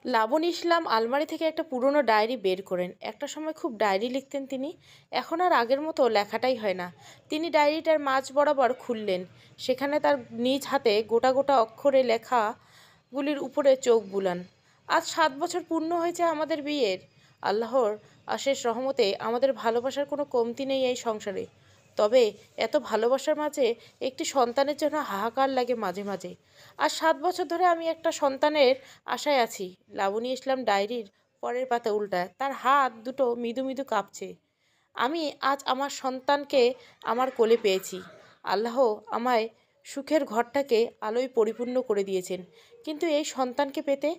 লাবণ ইসলাম আলমারি থেকে একটা পুরনো ডায়েরি বের করেন। একটা সময় খুব ডায়েরি লিখতেন তিনি। এখন আর আগের মতো লেখাটাই হয় না। তিনি ডায়েরিটার মাঝ বরাবর খুললেন। সেখানে তার নিজ হাতে গোটা গোটা অক্ষরে লেখাগুলির উপরে চোখ বুলান। আজ 7 বছর পূর্ণ হয়েছে আমাদের বিয়ের। আল্লাহর অশেষ রহমতে আমাদের ভালোবাসার কোনো কমতি নেই এই সংসারে। তবে এত ভালোবাসার মাঝে একটি সন্তানের জন্য হাহাকার লাগে মাঝে মাঝে। আর 7 বছর ধরে আমি একটা সন্তানের আশায় আছি। লাবণী ইসলাম ডায়েরির পরের পাতা উল্টায়। তার হাত দুটো মৃদু মৃদু কাঁপছে। আমি আজ আমার সন্তানকে আমার কোলে পেয়েছি। আল্লাহ আমায় সুখের ঘরটাকে আলোয় পরিপূর্ণ করে দিয়েছেন। কিন্তু এই সন্তানকে পেতে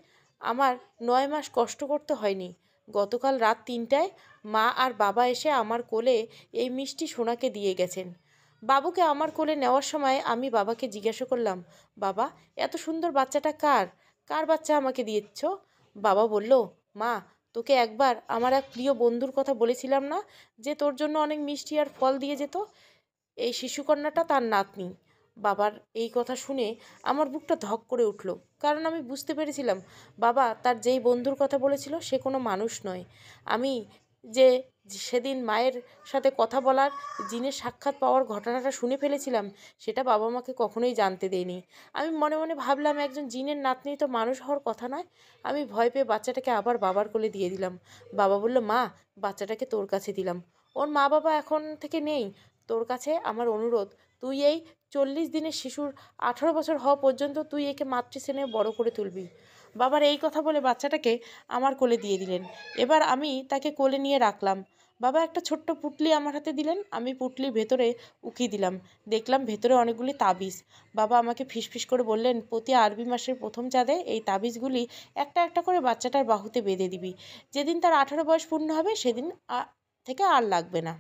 আমার 9 মাস কষ্ট করতে হয়নি। গতকাল রাত 3টায় মা আর বাবা এসে আমার কোলে এই মিষ্টি সোনাকে দিয়ে গেছেন। বাবুকে আমার কোলে নেওয়ার সময় আমি বাবাকে জিজ্ঞাসা করলাম, বাবা, এত সুন্দর বাচ্চাটা কার? কার বাচ্চা আমাকে দিয়েছ? বাবা বলল, মা, তোকে একবার আমার এক প্রিয় বন্ধুর কথা বলেছিলাম না, যে তোর জন্য অনেক মিষ্টি আর ফল দিয়ে যেত? এই শিশুকন্যাটা তার নাতনি। বাবার এই কথা শুনে আমার বুকটা ধক করে উঠল। কারণ আমি বুঝতে পেরেছিলাম বাবা তার যেই বন্ধুর কথা বলেছিল সে কোনো মানুষ নয়। আমি যে সেদিন মায়ের সাথে কথা বলার, জিনের সাক্ষাৎ পাওয়ার ঘটনাটা শুনে ফেলেছিলাম, সেটা বাবা মাকে কখনোই জানতে দেয়নি। আমি মনে মনে ভাবলাম, একজন জিনের নাতনি তো মানুষ হওয়ার কথা নয়। আমি ভয় পেয়ে বাচ্চাটাকে আবার বাবার কোলে দিয়ে দিলাম। বাবা বলল, মা, বাচ্চাটাকে তোর কাছে দিলাম। ওর মা বাবা এখন থেকে নেই। তোর কাছে আমার অনুরোধ, তুই এই 40 দিনের শিশুর 18 বছর হওয়া পর্যন্ত তুই একে মাতৃস্নেহে বড় করে তুলবি। বাবার এই কথা বলে বাচ্চাটাকে আমার কোলে দিয়ে দিলেন। এবার আমি তাকে কোলে নিয়ে রাখলাম। বাবা একটা ছোট্ট পুটলি আমার হাতে দিলেন। আমি পুটলির ভেতরে উকি দিলাম। দেখলাম ভেতরে অনেকগুলি তাবিজ। বাবা আমাকে ফিসফিস করে বললেন, প্রতি আরবি মাসের প্রথম চাঁদে এই তাবিজগুলি একটা একটা করে বাচ্চাটার বাহুতে বেঁধে দিবি। যেদিন তার 18 বয়স পূর্ণ হবে সেদিন থেকে আর লাগবে না।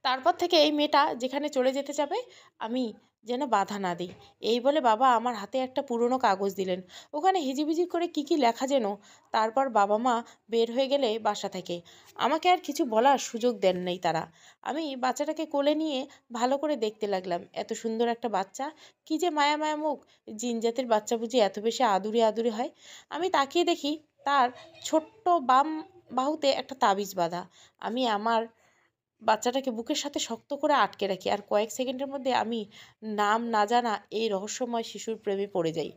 তারপর থেকে এই মেয়েটা যেখানে চলে যেতে যাবে আমি যেন বাধা না দিই। এই বলে বাবা আমার হাতে একটা পুরনো কাগজ দিলেন। ওখানে হিজিবিজি করে কি কি লেখা যেন। তারপর বাবা মা বের হয়ে গেলে বাসা থেকে আমাকে আর কিছু বলার সুযোগ দেন নাই তারা। আমি বাচ্চাটাকে কোলে নিয়ে ভালো করে দেখতে লাগলাম। এত সুন্দর একটা বাচ্চা, কি যে মায়া মায়া মুখ! জিন জাতের বাচ্চা বুঝি এত বেশি আদুরে আদুরে হয়? আমি তাকিয়ে দেখি তার ছোট্ট বাম বাহুতে একটা তাবিজ বাঁধা। আমি আমার বাচ্চাটাকে বুকের সাথে শক্ত করে আটকে রাখি, আর কয়েক সেকেন্ডের মধ্যে আমি নাম না জানা এই রহস্যময় শিশুর প্রেমে পড়ে যাই।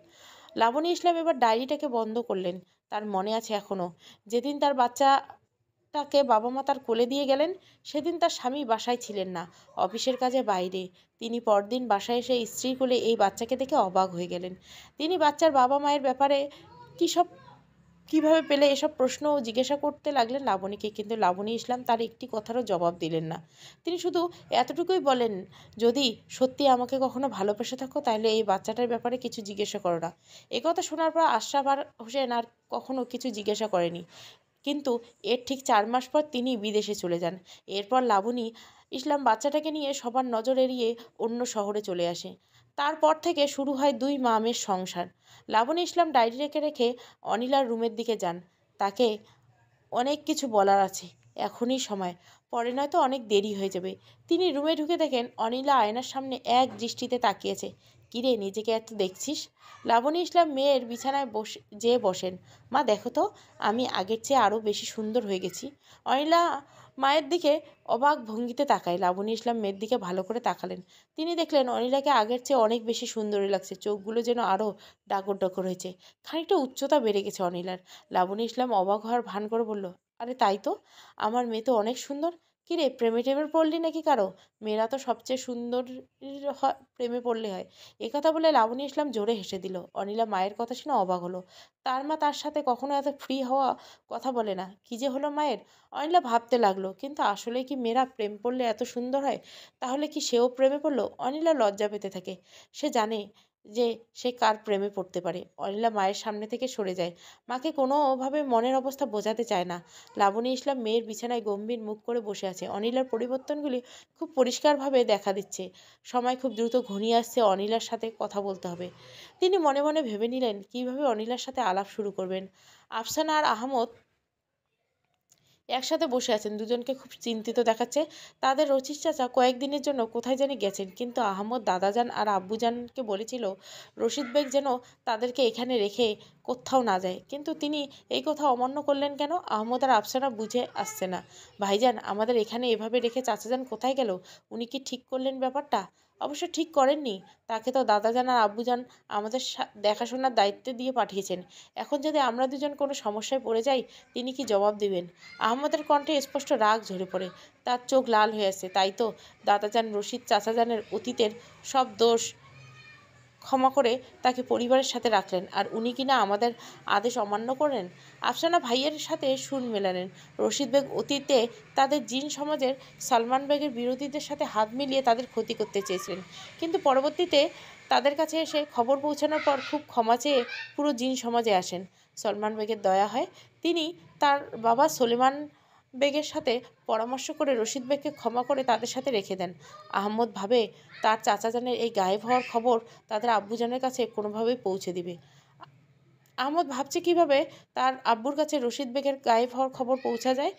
লাবণী ইসলাম এবার ডায়েরিটাকে বন্ধ করলেন। তার মনে আছে এখনও, যেদিন তার বাচ্চাটাকে বাবা মা তার কোলে দিয়ে গেলেন, সেদিন তার স্বামী বাসায় ছিলেন না, অফিসের কাজে বাইরে। তিনি পরদিন বাসায় এসে স্ত্রীর কোলে এই বাচ্চাকে দেখে অবাক হয়ে গেলেন। তিনি বাচ্চার বাবা মায়ের ব্যাপারে কী সব কিভাবে পেলে এসব প্রশ্ন জিজ্ঞাসা করতে লাগলেন লাবণীকে। কিন্তু লাবণী ইসলাম তার একটি কথারও জবাব দিলেন না। তিনি শুধু এতটুকুই বলেন, যদি সত্যি আমাকে কখনো ভালোবেসে থাকো তাহলে এই বাচ্চাটার ব্যাপারে কিছু জিজ্ঞাসা করো না। একথা শোনার পর আশরাফ হোসেন আর কখনো কিছু জিজ্ঞাসা করেনি। কিন্তু এর ঠিক 4 মাস পর তিনি বিদেশে চলে যান। এরপর লাবণী ইসলাম বাচ্চাটাকে নিয়ে সবার নজর এড়িয়ে অন্য শহরে চলে আসে। তারপর থেকে শুরু হয় দুই মামের সংসার। লাবণী ইসলাম ডায়েরি রেখে রেখে অনিলার রুমের দিকে যান। তাকে অনেক কিছু বলার আছে, এখনই সময়, পরে নয়তো অনেক দেরি হয়ে যাবে। তিনি রুমে ঢুকে দেখেন অনিলা আয়নার সামনে এক দৃষ্টিতে তাকিয়েছে। কিরে, নিজেকে এত দেখছিস? লাবণী ইসলাম মেয়ের বিছানায় যেয়ে বসেন। মা, দেখো তো, আমি আগের চেয়ে আরও বেশি সুন্দর হয়ে গেছি। অনিলা মায়ের দিকে অবাক ভঙ্গিতে তাকায়। লাবণী ইসলাম মেয়ের দিকে ভালো করে তাকালেন। তিনি দেখলেন অনিলাকে আগের চেয়ে অনেক বেশি সুন্দরী লাগছে। চোখগুলো যেন আরও ডাগর ডাগর হয়েছে। খানিকটা উচ্চতা বেড়ে গেছে অনিলার। লাবণী ইসলাম অবাক হওয়ার ভান করে বলল, আরে তাই তো, আমার মেয়ে তো অনেক সুন্দর। কী রে, প্রেমে টেমে পড়লি নাকি কারো? মেয়েরা তো সবচেয়ে সুন্দর প্রেমে পড়লে হয়। একথা বলে লাবণী ইসলাম জোরে হেসে দিল। অনিলা মায়ের কথা শুনে অবাক হলো। তার মা তার সাথে কখনো এত ফ্রি হওয়া কথা বলে না। কী যে হলো মায়ের! অনিলা ভাবতে লাগলো, কিন্তু আসলে কি মেয়েরা প্রেম পড়লে এত সুন্দর হয়? তাহলে কি সেও প্রেমে পড়লো? অনিলা লজ্জা পেতে থাকে। সে জানে যে সে কার প্রেমে পড়তে পারে। অনিলা মায়ের সামনে থেকে সরে যায়। মাকে কোনোভাবে মনের অবস্থা বোঝাতে চায় না। লাবণী ইসলাম মেয়ের বিছানায় গম্ভীর মুখ করে বসে আছে। অনিলার পরিবর্তনগুলি খুব পরিষ্কারভাবে দেখা দিচ্ছে। সময় খুব দ্রুত ঘনিয়ে আসছে, অনিলার সাথে কথা বলতে হবে। তিনি মনে মনে ভেবে নিলেন কীভাবে অনিলার সাথে আলাপ শুরু করবেন। আফসানা আর আহমদ একসাথে বসে আছেন, দুজনকে খুব চিন্তিত দেখাচ্ছে। তাদের রচিস চাচা কয়েকদিনের জন্য কোথায় জানি গেছেন, কিন্তু আহমদ দাদাজান আর আব্বুজানকে বলেছিল রশিদ বেগ যেন তাদেরকে এখানে রেখে কোথাও না যায়, কিন্তু তিনি এই কথা অমান্য করলেন কেন? আহমদ আর আফসানা বুঝে আসছে না। ভাইজান, আমাদের এখানে এভাবে রেখে চাচাজান কোথায় গেল? উনি কি ঠিক করলেন ব্যাপারটা? অবশ্য ঠিক করেননি, তাকে তো দাদাজান আর আব্বুজান আমাদের দেখাশোনার দায়িত্বে দিয়ে পাঠিয়েছেন। এখন যদি আমরা দুজন কোনো সমস্যায় পড়ে যাই, তিনি কি জবাব দিবেন? আহমদের কণ্ঠে স্পষ্ট রাগ ঝরে পড়ে, তার চোখ লাল হয়ে আসছে। তাই তো দাদাজান রশিদ চাচাজানের অতীতের সব দোষ ক্ষমা করে তাকে পরিবারের সাথে রাখলেন, আর উনি কিনা আমাদের আদেশ অমান্য করেন? আফসানা ভাইয়ের সাথে সুর মেলালেন। রশিদ বেগ অতীতে তাদের জিন সমাজের সালমান বেগের বিরোধীদের সাথে হাত মিলিয়ে তাদের ক্ষতি করতে চেয়েছিলেন, কিন্তু পরবর্তীতে তাদের কাছে এসে খবর পৌঁছানোর পর খুব ক্ষমা চেয়ে পুরো জিন সমাজে আসেন। সলমান বেগের দয়া হয়, তিনি তার বাবা সলেমান বেগের সাথে পরামর্শ করে রশিদ বেগকে ক্ষমা করে তাদের সাথে রেখে দেন। আহমদ ভাবে তার চাচাজানের এই গায়েব হওয়ার খবর তাদের আব্বুজানের কাছে কোনোভাবেই পৌঁছে দিবে। আহমদ ভাবছে কিভাবে তার আব্বুর কাছে রশিদ বেগের গায়েব হওয়ার খবর পৌঁছা যায়।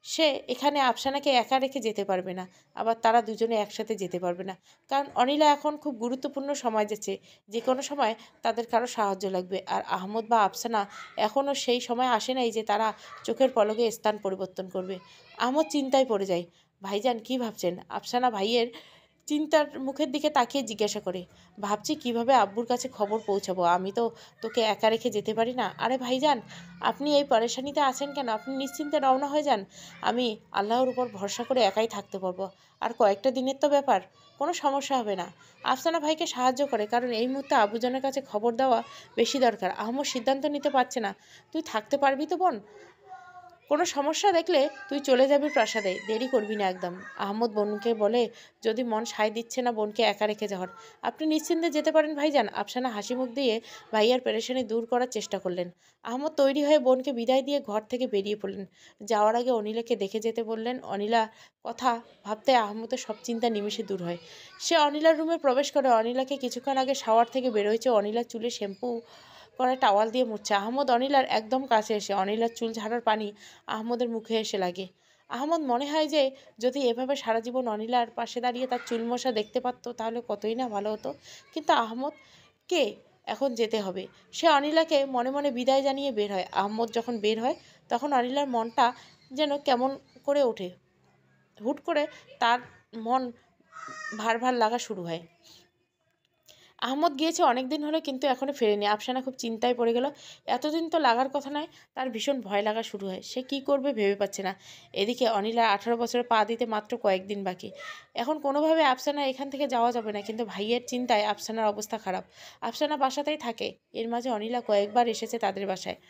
সে এখানে আফসানাকে একা রেখে যেতে পারবে না, আবার তারা দুজনে একসাথে যেতে পারবে না, কারণ অনিলা এখন খুব গুরুত্বপূর্ণ সময় যাচ্ছে। যে কোনো সময় তাদের কারো সাহায্য লাগবে, আর আহমদ বা আফসানা এখনও সেই সময় আসে নাই যে তারা চোখের পলকে স্থান পরিবর্তন করবে। আহমদ চিন্তায় পড়ে যায়। ভাইজান, কি ভাবছেন? আফসানা ভাইয়ের চিন্তার মুখের দিকে তাকিয়ে জিজ্ঞাসা করে। ভাবছি কিভাবে আব্বুর কাছে খবর পৌঁছাবো, আমি তো তোকে একা রেখে যেতে পারি না। আরে ভাইজান, আপনি এই পরেশানিতে আছেন কেন? আপনি নিশ্চিন্তে রওনা হয়ে যান, আমি আল্লাহর উপর ভরসা করে একাই থাকতে পারবো। আর কয়েকটা দিনের তো ব্যাপার, কোনো সমস্যা হবে না। আফসানা ভাইকে সাহায্য করে, কারণ এই মুহূর্তে আব্বুজানের কাছে খবর দেওয়া বেশি দরকার। আহমদ সিদ্ধান্ত নিতে পারছে না। তুই থাকতে পারবি তো বোন? কোনো সমস্যা দেখলে তুই চলে যাবি প্রাসাদে, দেরি করবি না একদম। আহমদ বোনকে বলে, যদি মন সায় দিচ্ছে না বোনকে একা রেখে যাওয়ার, আপনি নিশ্চিন্তে যেতে পারেন ভাইজান। আফসানা হাসি মুখ দিয়ে ভাইয়ার পেরেশানি দূর করার চেষ্টা করলেন। আহমদ তৈরি হয়ে বোনকে বিদায় দিয়ে ঘর থেকে বেরিয়ে পড়লেন। যাওয়ার আগে অনিলাকে দেখে যেতে বললেন। অনিলা কথা ভাবতে আহমদের সব চিন্তা নিমেষে দূর হয়। সে অনিলার রুমে প্রবেশ করে। অনিলাকে কিছুক্ষণ আগে শাওয়ার থেকে বেরোয়েছে। অনিলার চুলে শ্যাম্পু করা টাওয়াল দিয়ে মুছছে। আহমদ অনিলার একদম কাছে এসে অনিলার চুল ঝাড়ার পানি আহমদের মুখে এসে লাগে। আহমদ মনে হয় যে যদি এভাবে সারা জীবন অনিলার পাশে দাঁড়িয়ে তার চুল মশা দেখতে পারতো তাহলে কতই না ভালো হতো। কিন্তু আহমদকে এখন যেতে হবে। সে অনিলাকে মনে মনে বিদায় জানিয়ে বের হয়। আহমদ যখন বের হয় তখন অনিলার মনটা যেন কেমন করে ওঠে। হুট করে তার মন ভার ভার লাগা শুরু হয়। আহমদ গিয়েছে অনেক দিন হলো, কিন্তু এখনও ফেরেনি। আফসানা খুব চিন্তায় পড়ে গেল। এতদিন তো লাগার কথা নয়। তার ভীষণ ভয় লাগা শুরু হয়। সে কি করবে ভেবে পাচ্ছে না। এদিকে অনিলার 18 বছরে পা দিতে মাত্র কয়েকদিন বাকি। এখন কোনোভাবে আফসানা এখান থেকে যাওয়া যাবে না, কিন্তু ভাইয়ের চিন্তায় আফসানার অবস্থা খারাপ। আফসানা বাসাতেই থাকে। এর মাঝে অনিলা কয়েকবার এসেছে তাদের বাসায়।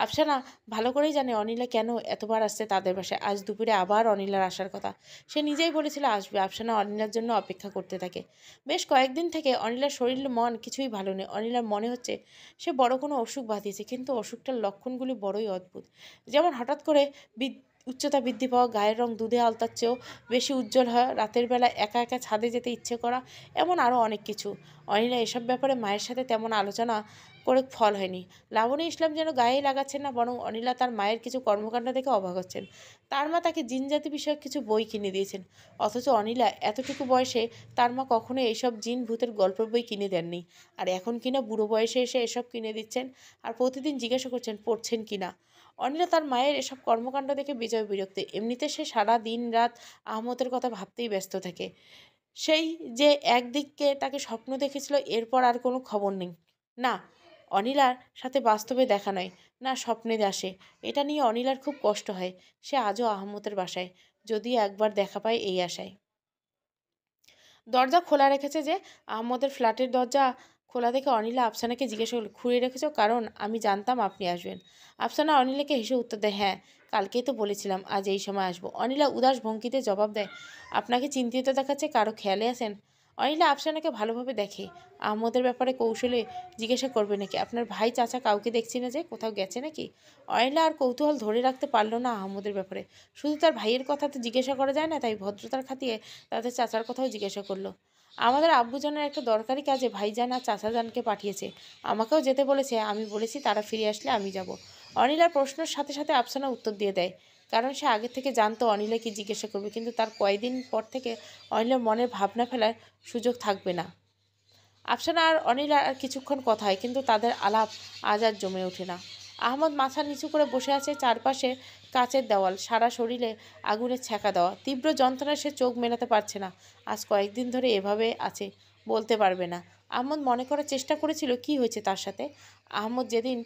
আফসানা ভালো করেই জানে অনিলা কেন এতবার আসছে তাদের বাসায়। আজ দুপুরে আবার অনিলার আসার কথা। সে নিজেই বলেছিল আসবে। আফসানা অনিলার জন্য অপেক্ষা করতে থাকে। বেশ কয়েকদিন থেকে অনিলার শরীর মন কিছুই ভালো নেই। অনিলার মনে হচ্ছে সে বড় কোনো অসুখ বাঁধিয়েছে, কিন্তু অসুখটার লক্ষণগুলি বড়ই অদ্ভুত। যেমন হঠাৎ করে উচ্চতা বৃদ্ধি পাওয়া, গায়ের রং দুধে আলতার চেয়েও বেশি উজ্জ্বল হয়, রাতের বেলা একা একা ছাদে যেতে ইচ্ছে করা, এমন আরও অনেক কিছু। অনিলা এসব ব্যাপারে মায়ের সাথে তেমন আলোচনা করে ফল হয়নি। লাবণী ইসলাম যেন গায়েই লাগাচ্ছেন না, বরং অনিলা তার মায়ের কিছু কর্মকাণ্ড দেখে অবাক হচ্ছেন। তার মা তাকে জিনজাতি বিষয়ক কিছু বই কিনে দিয়েছেন, অথচ অনিলা এতটুকু বয়সে তার মা কখনো এইসব জিন ভূতের গল্পের বই কিনে দেননি। আর এখন কিনা বুড়ো বয়সে এসে এসব কিনে দিচ্ছেন, আর প্রতিদিন জিজ্ঞাসা করছেন পড়ছেন কিনা। অনিলা তার মায়ের এসব কর্মকাণ্ড দেখে বিজয় বিরক্তি। এমনিতে সে সারা দিন রাত আহমদের কথা ভাবতেই ব্যস্ত থাকে। সেই যে একদিকে তাকে স্বপ্ন দেখেছিল, এরপর আর কোনো খবর নেই। না, অনিলার সাথে বাস্তবে দেখা নয়, না স্বপ্নে আসে। এটা নিয়ে অনিলার খুব কষ্ট হয়। সে আজও আহমদের বাসায়, যদি একবার দেখা পায় এই আশায়। দরজা খোলা রেখেছে যে। আহমদের ফ্ল্যাটের দরজা খোলা দেখে অনিলা আফসানাকে জিজ্ঞাসা করল, খুঁড়ে রেখেছো? কারণ আমি জানতাম আপনি আসবেন। আফসানা অনিলাকে হেসে উত্তর দেয়, হ্যাঁ, কালকেই তো বলেছিলাম আজ এই সময় আসবো। অনিলা উদাস ভঙ্গিতে জবাব দেয়, আপনাকে চিন্তিত দেখাচ্ছে, কারো খেয়ালে আছেন? অনিলা আফসানাকে ভালোভাবে দেখে। আহমদের ব্যাপারে কৌশলে জিজ্ঞাসা করবে নাকি? আপনার ভাই চাচা কাউকে দেখছি না যে, কোথাও গেছে নাকি? অনিলা আর কৌতূহল ধরে রাখতে পারল না আহমদের ব্যাপারে। শুধু তার ভাইয়ের কথা তো জিজ্ঞাসা করা যায় না, তাই ভদ্রতার খাতিয়ে তাদের চাচার কথাও জিজ্ঞাসা করলো। আমাদের আব্বুজানের একটা দরকারি কাজে ভাইজান আর চাচাজানকে পাঠিয়েছে, আমাকেও যেতে বলেছে। আমি বলেছি তারা ফিরে আসলে আমি যাব। অনিলার প্রশ্নের সাথে সাথে আফসানা উত্তর দিয়ে দেয়, কারণ সে আগে থেকে জানতো অনিলা কি জিজ্ঞাসা করবে, কিন্তু তার কয়েকদিন পর থেকে অনিলার মনের ভাবনা ফেলার সুযোগ থাকবে না। আফসানা আর অনিলা আর কিছুক্ষণ কথা হয়, কিন্তু তাদের আলাপ আজ আর জমে ওঠে না। আহমদ মাথা নিচু করে বসে আছে, চারপাশে কাচের দেওয়াল, সারা শরীরে আগুনের ছ্যাঁকা দেওয়া। তীব্র যন্ত্রণায় সে চোখ মেলাতে পারছে না। আজ কয়েকদিন ধরে এভাবে আছে, বলতে পারবে না। আহমদ মনে করার চেষ্টা করেছিল কি হয়েছে তার সাথে। আহমদ যেদিন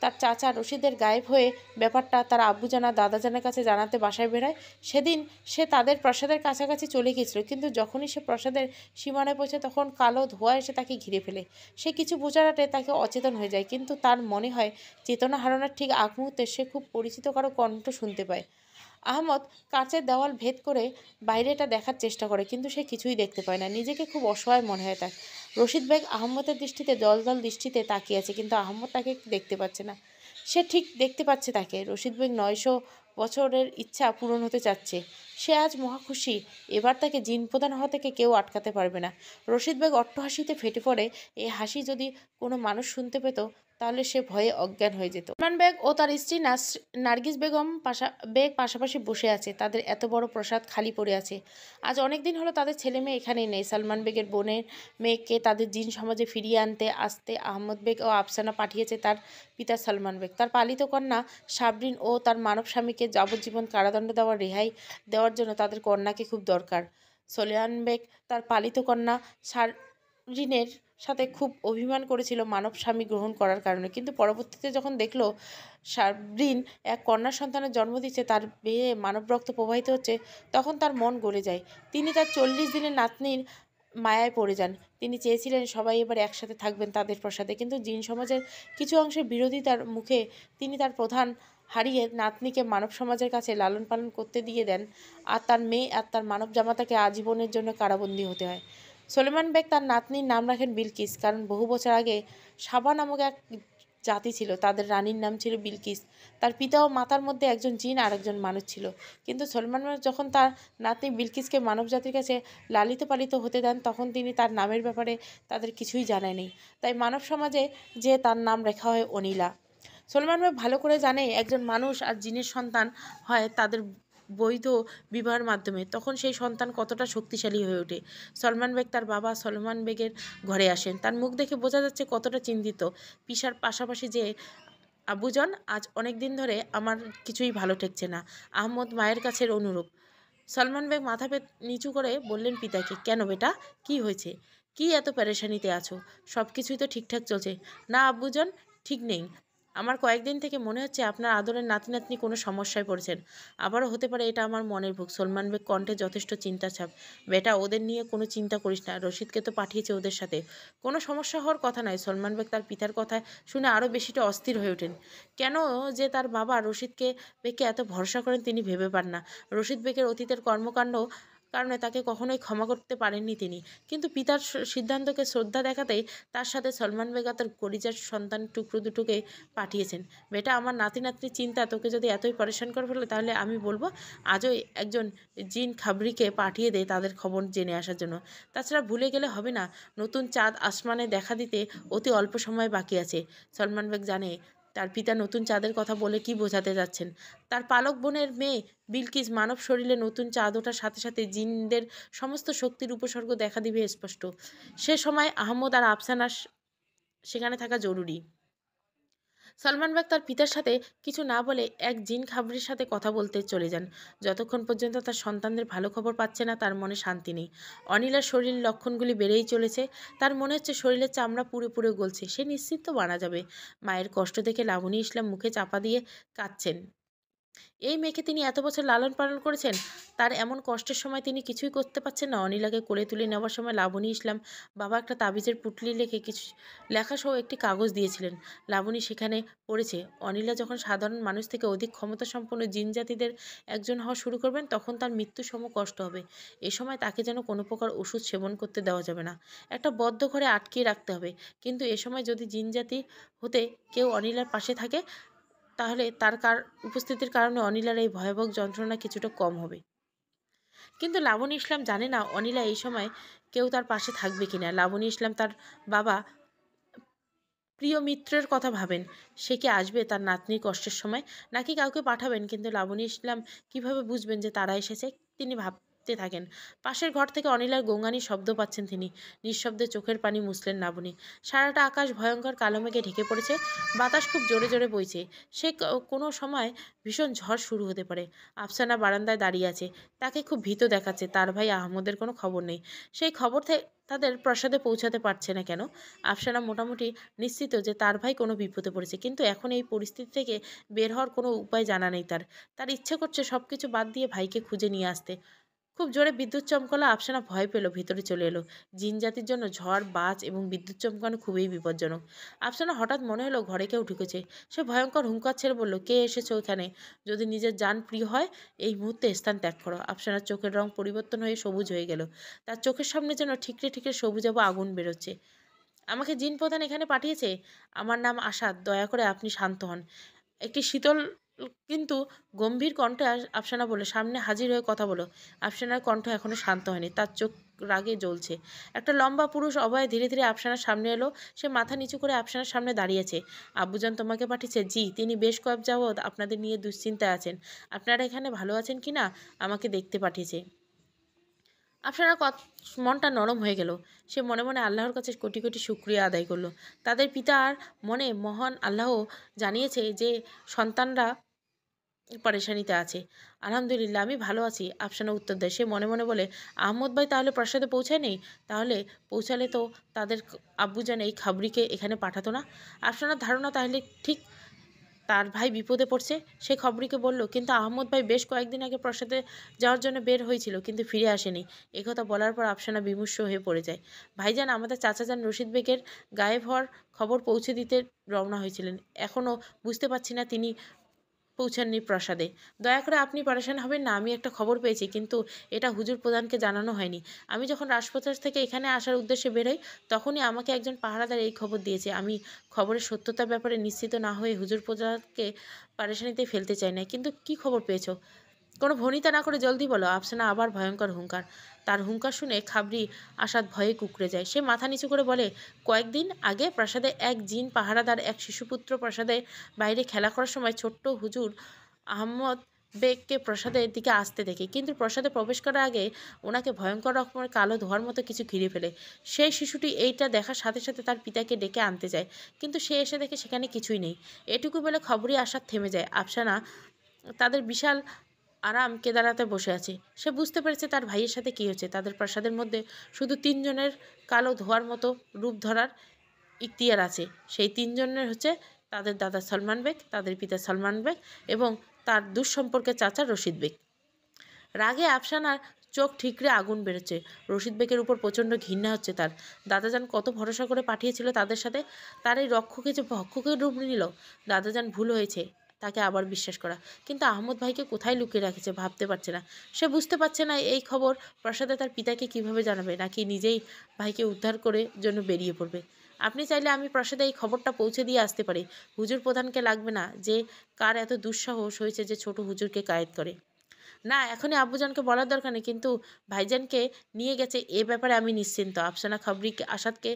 তার চাচা রশিদের গায়েব হয়ে ব্যাপারটা তার আব্বুজানা দাদাজানের কাছে জানাতে বাসায় বেরোয়, সেদিন সে তাদের প্রাসাদের কাছাকাছি চলে গিয়েছিল, কিন্তু যখনই সে প্রাসাদের সীমানায় পৌঁছে তখন কালো ধোঁয়া এসে তাকে ঘিরে ফেলে। সে কিছু বোঝাতে তাকে অচেতন হয়ে যায়, কিন্তু তার মনে হয় চেতনা হারানোর ঠিক আগ মুহূর্তে সে খুব পরিচিত কারো কণ্ঠ শুনতে পায়। আহমদ কাচের দেওয়াল ভেদ করে বাইরেটা দেখার চেষ্টা করে, কিন্তু সে কিছুই দেখতে পায় না। নিজেকে খুব অসহায় মনে হয় তার। রশিদ বেগ আহমদের দৃষ্টিতে দলদল দৃষ্টিতে তাকিয়ে আছে, কিন্তু আহমদ তাকে দেখতে পাচ্ছে না। সে ঠিক দেখতে পাচ্ছে তাকে। রশিদ বেগ 900 বছরের ইচ্ছা পূরণ হতে চাচ্ছে। সে আজ মহাখুশি। এবার তাকে জিন প্রদান হওয়া থেকে কেউ আটকাতে পারবে না। রশিদ বেগ অট্টহাসিতে ফেটে পড়ে। এই হাসি যদি কোনো মানুষ শুনতে পেত তাহলে সে ভয়ে অজ্ঞান হয়ে যেত। সালমান বেগ ও তার স্ত্রী নার্গিস বেগম পাশাপাশি বসে আছে। তাদের এত বড় প্রাসাদ খালি পড়ে আছে। আজ অনেক দিন হলো তাদের ছেলে মেয়ে এখানেই নেই। সালমান বেগের বোনের মেয়েকে তাদের জিন সমাজে ফিরিয়ে আসতে আহমদ বেগ ও আফসানা পাঠিয়েছে তার পিতা সালমান বেগ। তার পালিত কন্যা সাবরিন ও তার মানব স্বামীকে যাবজ্জীবন কারাদণ্ড রেহাই দেওয়ার জন্য তাদের কন্যাকে খুব দরকার। সোলেমান বেগ তার পালিত কন্যা সাবরিনের সাথে খুব অভিমান করেছিল মানব স্বামী গ্রহণ করার কারণে, কিন্তু পরবর্তীতে যখন দেখলো সাবরিন এক কন্যা সন্তানের জন্ম দিচ্ছে, তার বেয়ে মানব রক্ত প্রবাহিত হচ্ছে, তখন তার মন গলে যায়। তিনি তার 40 দিনের নাতনির মায়ায় পড়ে যান। তিনি চেয়েছিলেন সবাই এবার একসাথে থাকবেন তাদের প্রাসাদে, কিন্তু জিন সমাজের কিছু অংশের বিরোধিতার মুখে তিনি তার প্রধান হারিয়ে নাতনিকে মানব সমাজের কাছে লালন পালন করতে দিয়ে দেন, আর তার মেয়ে আর তার মানব জামাতাকে আজীবনের জন্য কারাবন্দী হতে হয়। সোলেমান বেগ তার নাতনির নাম রাখেন বিলকিস, কারণ বহু বছর আগে সাবা নামক এক জাতি ছিল, তাদের রানীর নাম ছিল বিলকিস। তার পিতা ও মাতার মধ্যে একজন জিন আর একজন মানুষ ছিল, কিন্তু সলমান যখন তার নাতনি বিলকিসকে মানব জাতির কাছে লালিত পালিত হতে দেন, তখন তিনি তার নামের ব্যাপারে তাদের কিছুই জানায়নি। তাই মানব সমাজে যে তার নাম রেখা হয় অনিলা। সলমান ভালো করে জানে একজন মানুষ আর জিনের সন্তান হয় তাদের বৈধ বিবাহের মাধ্যমে, তখন সেই সন্তান কতটা শক্তিশালী হয়ে ওঠে। সলমান বেগ তার বাবা সলমান বেগের ঘরে আসেন। তার মুখ দেখে বোঝা যাচ্ছে কতটা চিন্তিত। পিসার পাশাপাশি যে আব্বুজন, আজ অনেক দিন ধরে আমার কিছুই ভালো ঠেকছে না। আহমদ মায়ের কাছের অনুরূপ। সলমান বেগ মাথা নিচু করে বললেন পিতাকে, কেন বেটা, কি হয়েছে? কি এত পেরেশানিতে আছো? সব কিছুই তো ঠিকঠাক চলছে না আব্বুজন? ঠিক নেই। আমার কয়েকদিন থেকে মনে হচ্ছে আপনার আদরের নাতি নাতনি কোনো সমস্যায় পড়েছেন। আবারও হতে পারে এটা আমার মনের ভুল। সলমান বেগ কণ্ঠে যথেষ্ট চিন্তার ছাপ। বেটা, ওদের নিয়ে কোনো চিন্তা করিস না। রশিদকে তো পাঠিয়েছে ওদের সাথে। কোনো সমস্যা হওয়ার কথা নয়। সলমান বেগ তার পিতার কথা শুনে আরও বেশিটা অস্থির হয়ে ওঠেন। কেন যে তার বাবা বেগকে এত ভরসা করেন তিনি ভেবে পান না। রশিদ বেগের অতীতের কর্মকাণ্ড কারণে তাকে কখনোই ক্ষমা করতে পারেননি তিনি, কিন্তু পিতার সিদ্ধান্তকে শ্রদ্ধা দেখাতেই তার সাথে সলমান বেগ তার কলিজার সন্তান টুকরো দুটোকে পাঠিয়েছেন। বেটা, আমার নাতি নাতনির চিন্তা তোকে যদি এতই পরেশান করে ফেলে, তাহলে আমি বলবো আজই একজন জিন খাবরিকে পাঠিয়ে দে তাদের খবর জেনে আসার জন্য। তাছাড়া ভুলে গেলে হবে না, নতুন চাঁদ আসমানে দেখা দিতে অতি অল্প সময় বাকি আছে। সলমান বেগ জানে তার পিতা নতুন চাঁদের কথা বলে কি বোঝাতে যাচ্ছেন। তার পালক বোনের মেয়ে বিলকিস মানব শরীরে নতুন চাঁদ ওঠার সাথে সাথে জিনদের সমস্ত শক্তির উপসর্গ দেখা দিবে স্পষ্ট। সে সময় আহমদ আর আফসানা সেখানে থাকা জরুরি। সলমান বেগ তার পিতার সাথে কিছু না বলে এক জিন খাবরির সাথে কথা বলতে চলে যান। যতক্ষণ পর্যন্ত তার সন্তানদের ভালো খবর পাচ্ছে না, তার মনে শান্তি নেই। অনিলার শরীর লক্ষণগুলি বেড়েই চলেছে। তার মনে হচ্ছে শরীরের চামড়া পুরো পুরো গলছে। সে নিশ্চিত তো মারা যাবে। মায়ের কষ্ট দেখে লাবণী ইসলাম মুখে চাপা দিয়ে কাঁদছেন। এই মেয়েকে তিনি এত বছর লালন পালন করেছেন, তার এমন কষ্টের সময় তিনি কিছুই করতে পারছেন না। অনিলাকে কোলে তুলে নেওয়ার সময় লাবণী ইসলাম বাবা একটা তাবিজের পুটলি লিখে কিছু লেখাসহ একটি কাগজ দিয়েছিলেন। লাবণী সেখানে পড়েছে, অনিলা যখন সাধারণ মানুষ থেকে অধিক ক্ষমতাসম্পন্ন জিন জাতিদের একজন হওয়া শুরু করবেন, তখন তার মৃত্যু সম কষ্ট হবে। এ সময় তাকে যেন কোনো প্রকার ওষুধ সেবন করতে দেওয়া যাবে না। একটা বদ্ধ ঘরে আটকিয়ে রাখতে হবে। কিন্তু এ সময় যদি জিন জাতি হতে কেউ অনিলার পাশে থাকে, তাহলে তার উপস্থিতির কারণে অনিলার এই ভয়াবহ যন্ত্রণা কিছুটা কম হবে। কিন্তু লাবণী ইসলাম জানে না অনিলা এই সময় কেউ তার পাশে থাকবে কিনা। লাবণী ইসলাম তার বাবা প্রিয় মিত্রের কথা ভাবেন। সে কি আসবে তার নাতনির কষ্টের সময়, নাকি কাউকে পাঠাবেন? কিন্তু লাবণী ইসলাম কিভাবে বুঝবেন যে তারা এসেছে? তিনি ভাবতে থাকেন। পাশের ঘর থেকে অনিলার গোঙানির শব্দ পাচ্ছেন তিনি। নিঃশব্দে চোখের পানি মুছলেন লাবণী। সারাটা আকাশ ভয়ঙ্কর কালো মেঘে ঢেকে পড়েছে। বাতাস খুব জোরে জোরে বইছে। কোনো সময় ভীষণ ঝড় শুরু হতে পারে। আফসানা বারান্দায় দাঁড়িয়ে আছে। তাকে খুব ভীত দেখাচ্ছে। তার ভাই আহমদের কোনো খবর নেই। সেই খবর তাদের প্রাসাদে পৌঁছাতে পারছে না কেন? আফসানা মোটামুটি নিশ্চিত যে তার ভাই কোনো বিপদে পড়েছে, কিন্তু এখন এই পরিস্থিতি থেকে বের হওয়ার কোনো উপায় জানা নেই তার। তার ইচ্ছে করছে সব কিছু বাদ দিয়ে ভাইকে খুঁজে নিয়ে আসতে। খুব জোরে বিদ্যুৎ চমকালো। আফসানা ভয় পেল, ভিতরে চলে এলো। জিন জাতির জন্য ঝড়, বাজ এবং বিদ্যুৎ চমকানো খুবই বিপজ্জনক। আফসানা হঠাৎ মনে হলো ঘরে কেউ ঢুকেছে। সে ভয়ঙ্কর হুঙ্কার ছেড়ে বলল, কে এসেছো এখানে? যদি নিজের জান প্রিয় হয় এই মুহূর্তে স্থান ত্যাগ করো। আফসানার চোখের রং পরিবর্তন হয়ে সবুজ হয়ে গেল। তার চোখের সামনে যেন ঠিকরে ঠিকরে সবুজাভ আগুন বেরোচ্ছে। আমাকে জিন প্রধান এখানে পাঠিয়েছে। আমার নাম আসাদ, দয়া করে আপনি শান্ত হন। একটি শীতল কিন্তু গম্ভীর কণ্ঠে আফসানা বলে, সামনে হাজির হয়ে কথা বলো। আফসানার কণ্ঠ এখনো শান্ত হয়নি, তার চোখ রাগে জ্বলছে। একটা লম্বা পুরুষ অভয়ে ধীরে ধীরে আফসানার সামনে এলো। সে মাথা নিচু করে আফসানার সামনে দাঁড়িয়েছে। আব্বুজান তোমাকে পাঠিয়েছে? জি, তিনি বেশ কয়েক যাবৎ আপনাদের নিয়ে দুশ্চিন্তায় আছেন। আপনারা এখানে ভালো আছেন কি না আমাকে দেখতে পাঠিয়েছে। আফসানার মনটা নরম হয়ে গেল। সে মনে মনে আল্লাহর কাছে কোটি কোটি শুকরিয়া আদায় করলো। তাদের পিতার মনে মহান আল্লাহ জানিয়েছে যে সন্তানরা পরেশানিতে আছে। আলহামদুলিল্লাহ, আমি ভালো আছি। আফসানা উত্তর দেয়। সে মনে মনে বলে, আহমদ ভাই তাহলে প্রাসাদে পৌঁছায় নেই? তাহলে পৌঁছালে তো তাদের আব্বুজান এই খাবরিকে এখানে পাঠাতো না। আফসানার ধারণা তাহলে ঠিক তার ভাই বিপদে পড়ছে। সে খবরিকে বলল, কিন্তু আহমদ ভাই বেশ কয়েকদিন আগে প্রাসাদে যাওয়ার জন্য বের হয়েছিল, কিন্তু ফিরে আসেনি। একথা বলার পর আফসানা বিমর্ষ হয়ে পড়ে যায়। ভাইজান, আমাদের চাচাজান রশিদ বেগের গায়েব হওয়ার খবর পৌঁছে দিতে রওনা হয়েছিলেন। এখনও বুঝতে পারছি না তিনি পৌঁছাননি প্রাসাদে। দয়া করে আপনি পারেশান হবেন না। আমি একটা খবর পেয়েছি, কিন্তু এটা হুজুর প্রধানকে জানানো হয়নি। আমি যখন রাজপ্রাসাদ থেকে এখানে আসার উদ্দেশ্যে বেরোই, তখনই আমাকে একজন পাহারাদার এই খবর দিয়েছে। আমি খবরের সত্যতার ব্যাপারে নিশ্চিত না হয়ে হুজুর প্রধানকে পারেশানিতে ফেলতে চাই না। কিন্তু কি খবর পেয়েছো? কোনো ভনিতা না করে জলদি বলো। আফসানা আবার ভয়ঙ্কর হুঙ্কার। তার হুঙ্কার শুনে খাবরি আসাদ ভয়ে কুঁকড়ে যায়। সে মাথা নিচু করে বলে, কয়েকদিন আগে প্রাসাদে এক জিন পাহারাদার এক শিশুপুত্র প্রাসাদের বাইরে খেলা করার সময় ছোট্ট হুজুর আহমদ বেগকে প্রাসাদের দিকে আসতে দেখে, কিন্তু প্রাসাদে প্রবেশ করার আগে ওনাকে ভয়ঙ্কর রকমের কালো ধোঁয়ার মতো কিছু ঘিরে ফেলে। সেই শিশুটি এইটা দেখার সাথে সাথে তার পিতাকে ডেকে আনতে যায়, কিন্তু সে এসে দেখে সেখানে কিছুই নেই। এটুকু বলে খবরই আসাদ থেমে যায়। আফসানা তাদের বিশাল আরাম কেদারাতে বসে আছে। সে বুঝতে পেরেছে তার ভাইয়ের সাথে কী হচ্ছে। তাদের প্রাসাদের মধ্যে শুধু তিনজনের কালো ধোঁয়ার মতো রূপ ধরার ইখতিয়ার আছে। সেই তিনজনের হচ্ছে তাদের দাদা সলমান বেগ, তাদের পিতা সলমান বেগ এবং তার দুঃসম্পর্কের চাচা রশিদ বেগ। রাগে আফসানার চোখ ঠিকরে আগুন বেরোচ্ছে। রশিদ বেগের উপর প্রচণ্ড ঘৃণা হচ্ছে তার। দাদাজান কত ভরসা করে পাঠিয়েছিল তাদের সাথে, তার এই রক্ষকে যে ভক্ষকের রূপ নিল। দাদাজান ভুল হয়েছে তাকে আবার বিশ্বাস করা, কিন্তু আহমদ ভাইকে কোথায় লুকিয়ে রেখেছে ভাবতে পারছে না। সে বুঝতে পারছে না এই খবর প্রাসাদে তার পিতাকে কিভাবে জানাবে, নাকি নিজেই ভাইকে উদ্ধার করে জন্য বেরিয়ে পড়বে। আপনি চাইলে আমি প্রাসাদে এই খবরটা পৌঁছে দিয়ে আসতে পারি। হুজুর প্রধানকে লাগবে না যে কার এত দুঃসাহস হয়েছে যে ছোট হুজুরকে কায়েদ করে। না, এখনই আব্বুজানকে বলার দরকার নেই, কিন্তু ভাইজানকে নিয়ে গেছে এ ব্যাপারে আমি নিশ্চিন্ত। আফসানা খাবরিকে আসাদকে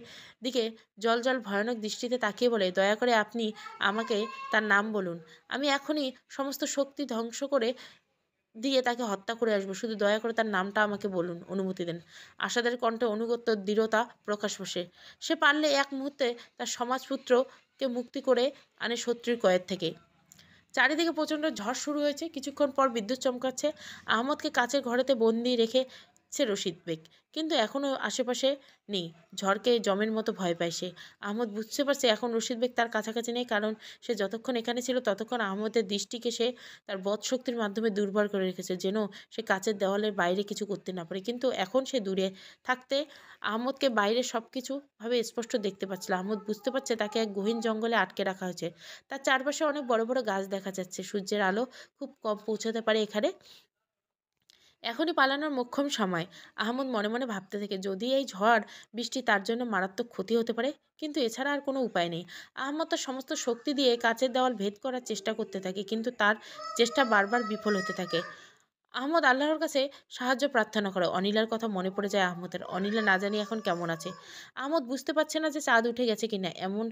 দিকে জল জল ভয়ানক দৃষ্টিতে তাকিয়ে বলে, দয়া করে আপনি আমাকে তার নাম বলুন। আমি এখনই সমস্ত শক্তি ধ্বংস করে দিয়ে তাকে হত্যা করে আসবো। শুধু দয়া করে তার নামটা আমাকে বলুন, অনুমতি দেন। আসাদের কণ্ঠে অনুগত্য দৃঢ়তা প্রকাশ বসে। সে পারলে এক মুহূর্তে তার সমাজপুত্রকে মুক্তি করে আনে শত্রুর কয়েদ থেকে। চারিদিকে প্রচণ্ড ঝড় শুরু হয়েছে। কিছুক্ষণ পর বিদ্যুৎ চমকাচ্ছে। আহমদকে কাচের ঘরেতে বন্দি রেখেছে রশিদ বেগ, কিন্তু এখনও আশেপাশে নেই। ঝড়কে জমের মতো ভয় পায় সে। আহমদ বুঝতে পারছে এখন রশিদ বেগ তার কাছাকাছি নেই, কারণ সে যতক্ষণ এখানে ছিল ততক্ষণ আহমদের দৃষ্টিকে সে তার বদশক্তির মাধ্যমে দুর্বল করে রেখেছে, যেন সে কাচের দেওয়ালের বাইরে কিছু করতে না পারে। কিন্তু এখন সে দূরে থাকতে আহমদকে বাইরে সব কিছুভাবে স্পষ্ট দেখতে পাচ্ছিল। আহমদ বুঝতে পারছে তাকে এক গহীন জঙ্গলে আটকে রাখা হয়েছে। তার চারপাশে অনেক বড় বড় গাছ দেখা যাচ্ছে। সূর্যের আলো খুব কম পৌঁছাতে পারে এখানে। এখনই পালানোর মোক্ষম সময়। আহমদ মনে মনে ভাবতে থাকে, যদি এই ঝড় বৃষ্টি তার জন্য মারাত্মক ক্ষতি হতে পারে, কিন্তু এছাড়া আর কোনো উপায় নেই। আহমদ তার সমস্ত শক্তি দিয়ে কাচের দেওয়াল ভেদ করার চেষ্টা করতে থাকে, কিন্তু তার চেষ্টা বারবার বিফল হতে থাকে। আহমদ আল্লাহর কাছে সাহায্য প্রার্থনা করে। অনিলার কথা মনে পড়ে যায় আহমদের। অনিলা না জানি এখন কেমন আছে। আহমদ বুঝতে পারছে না যে চাঁদ উঠে গেছে কিনা। এমন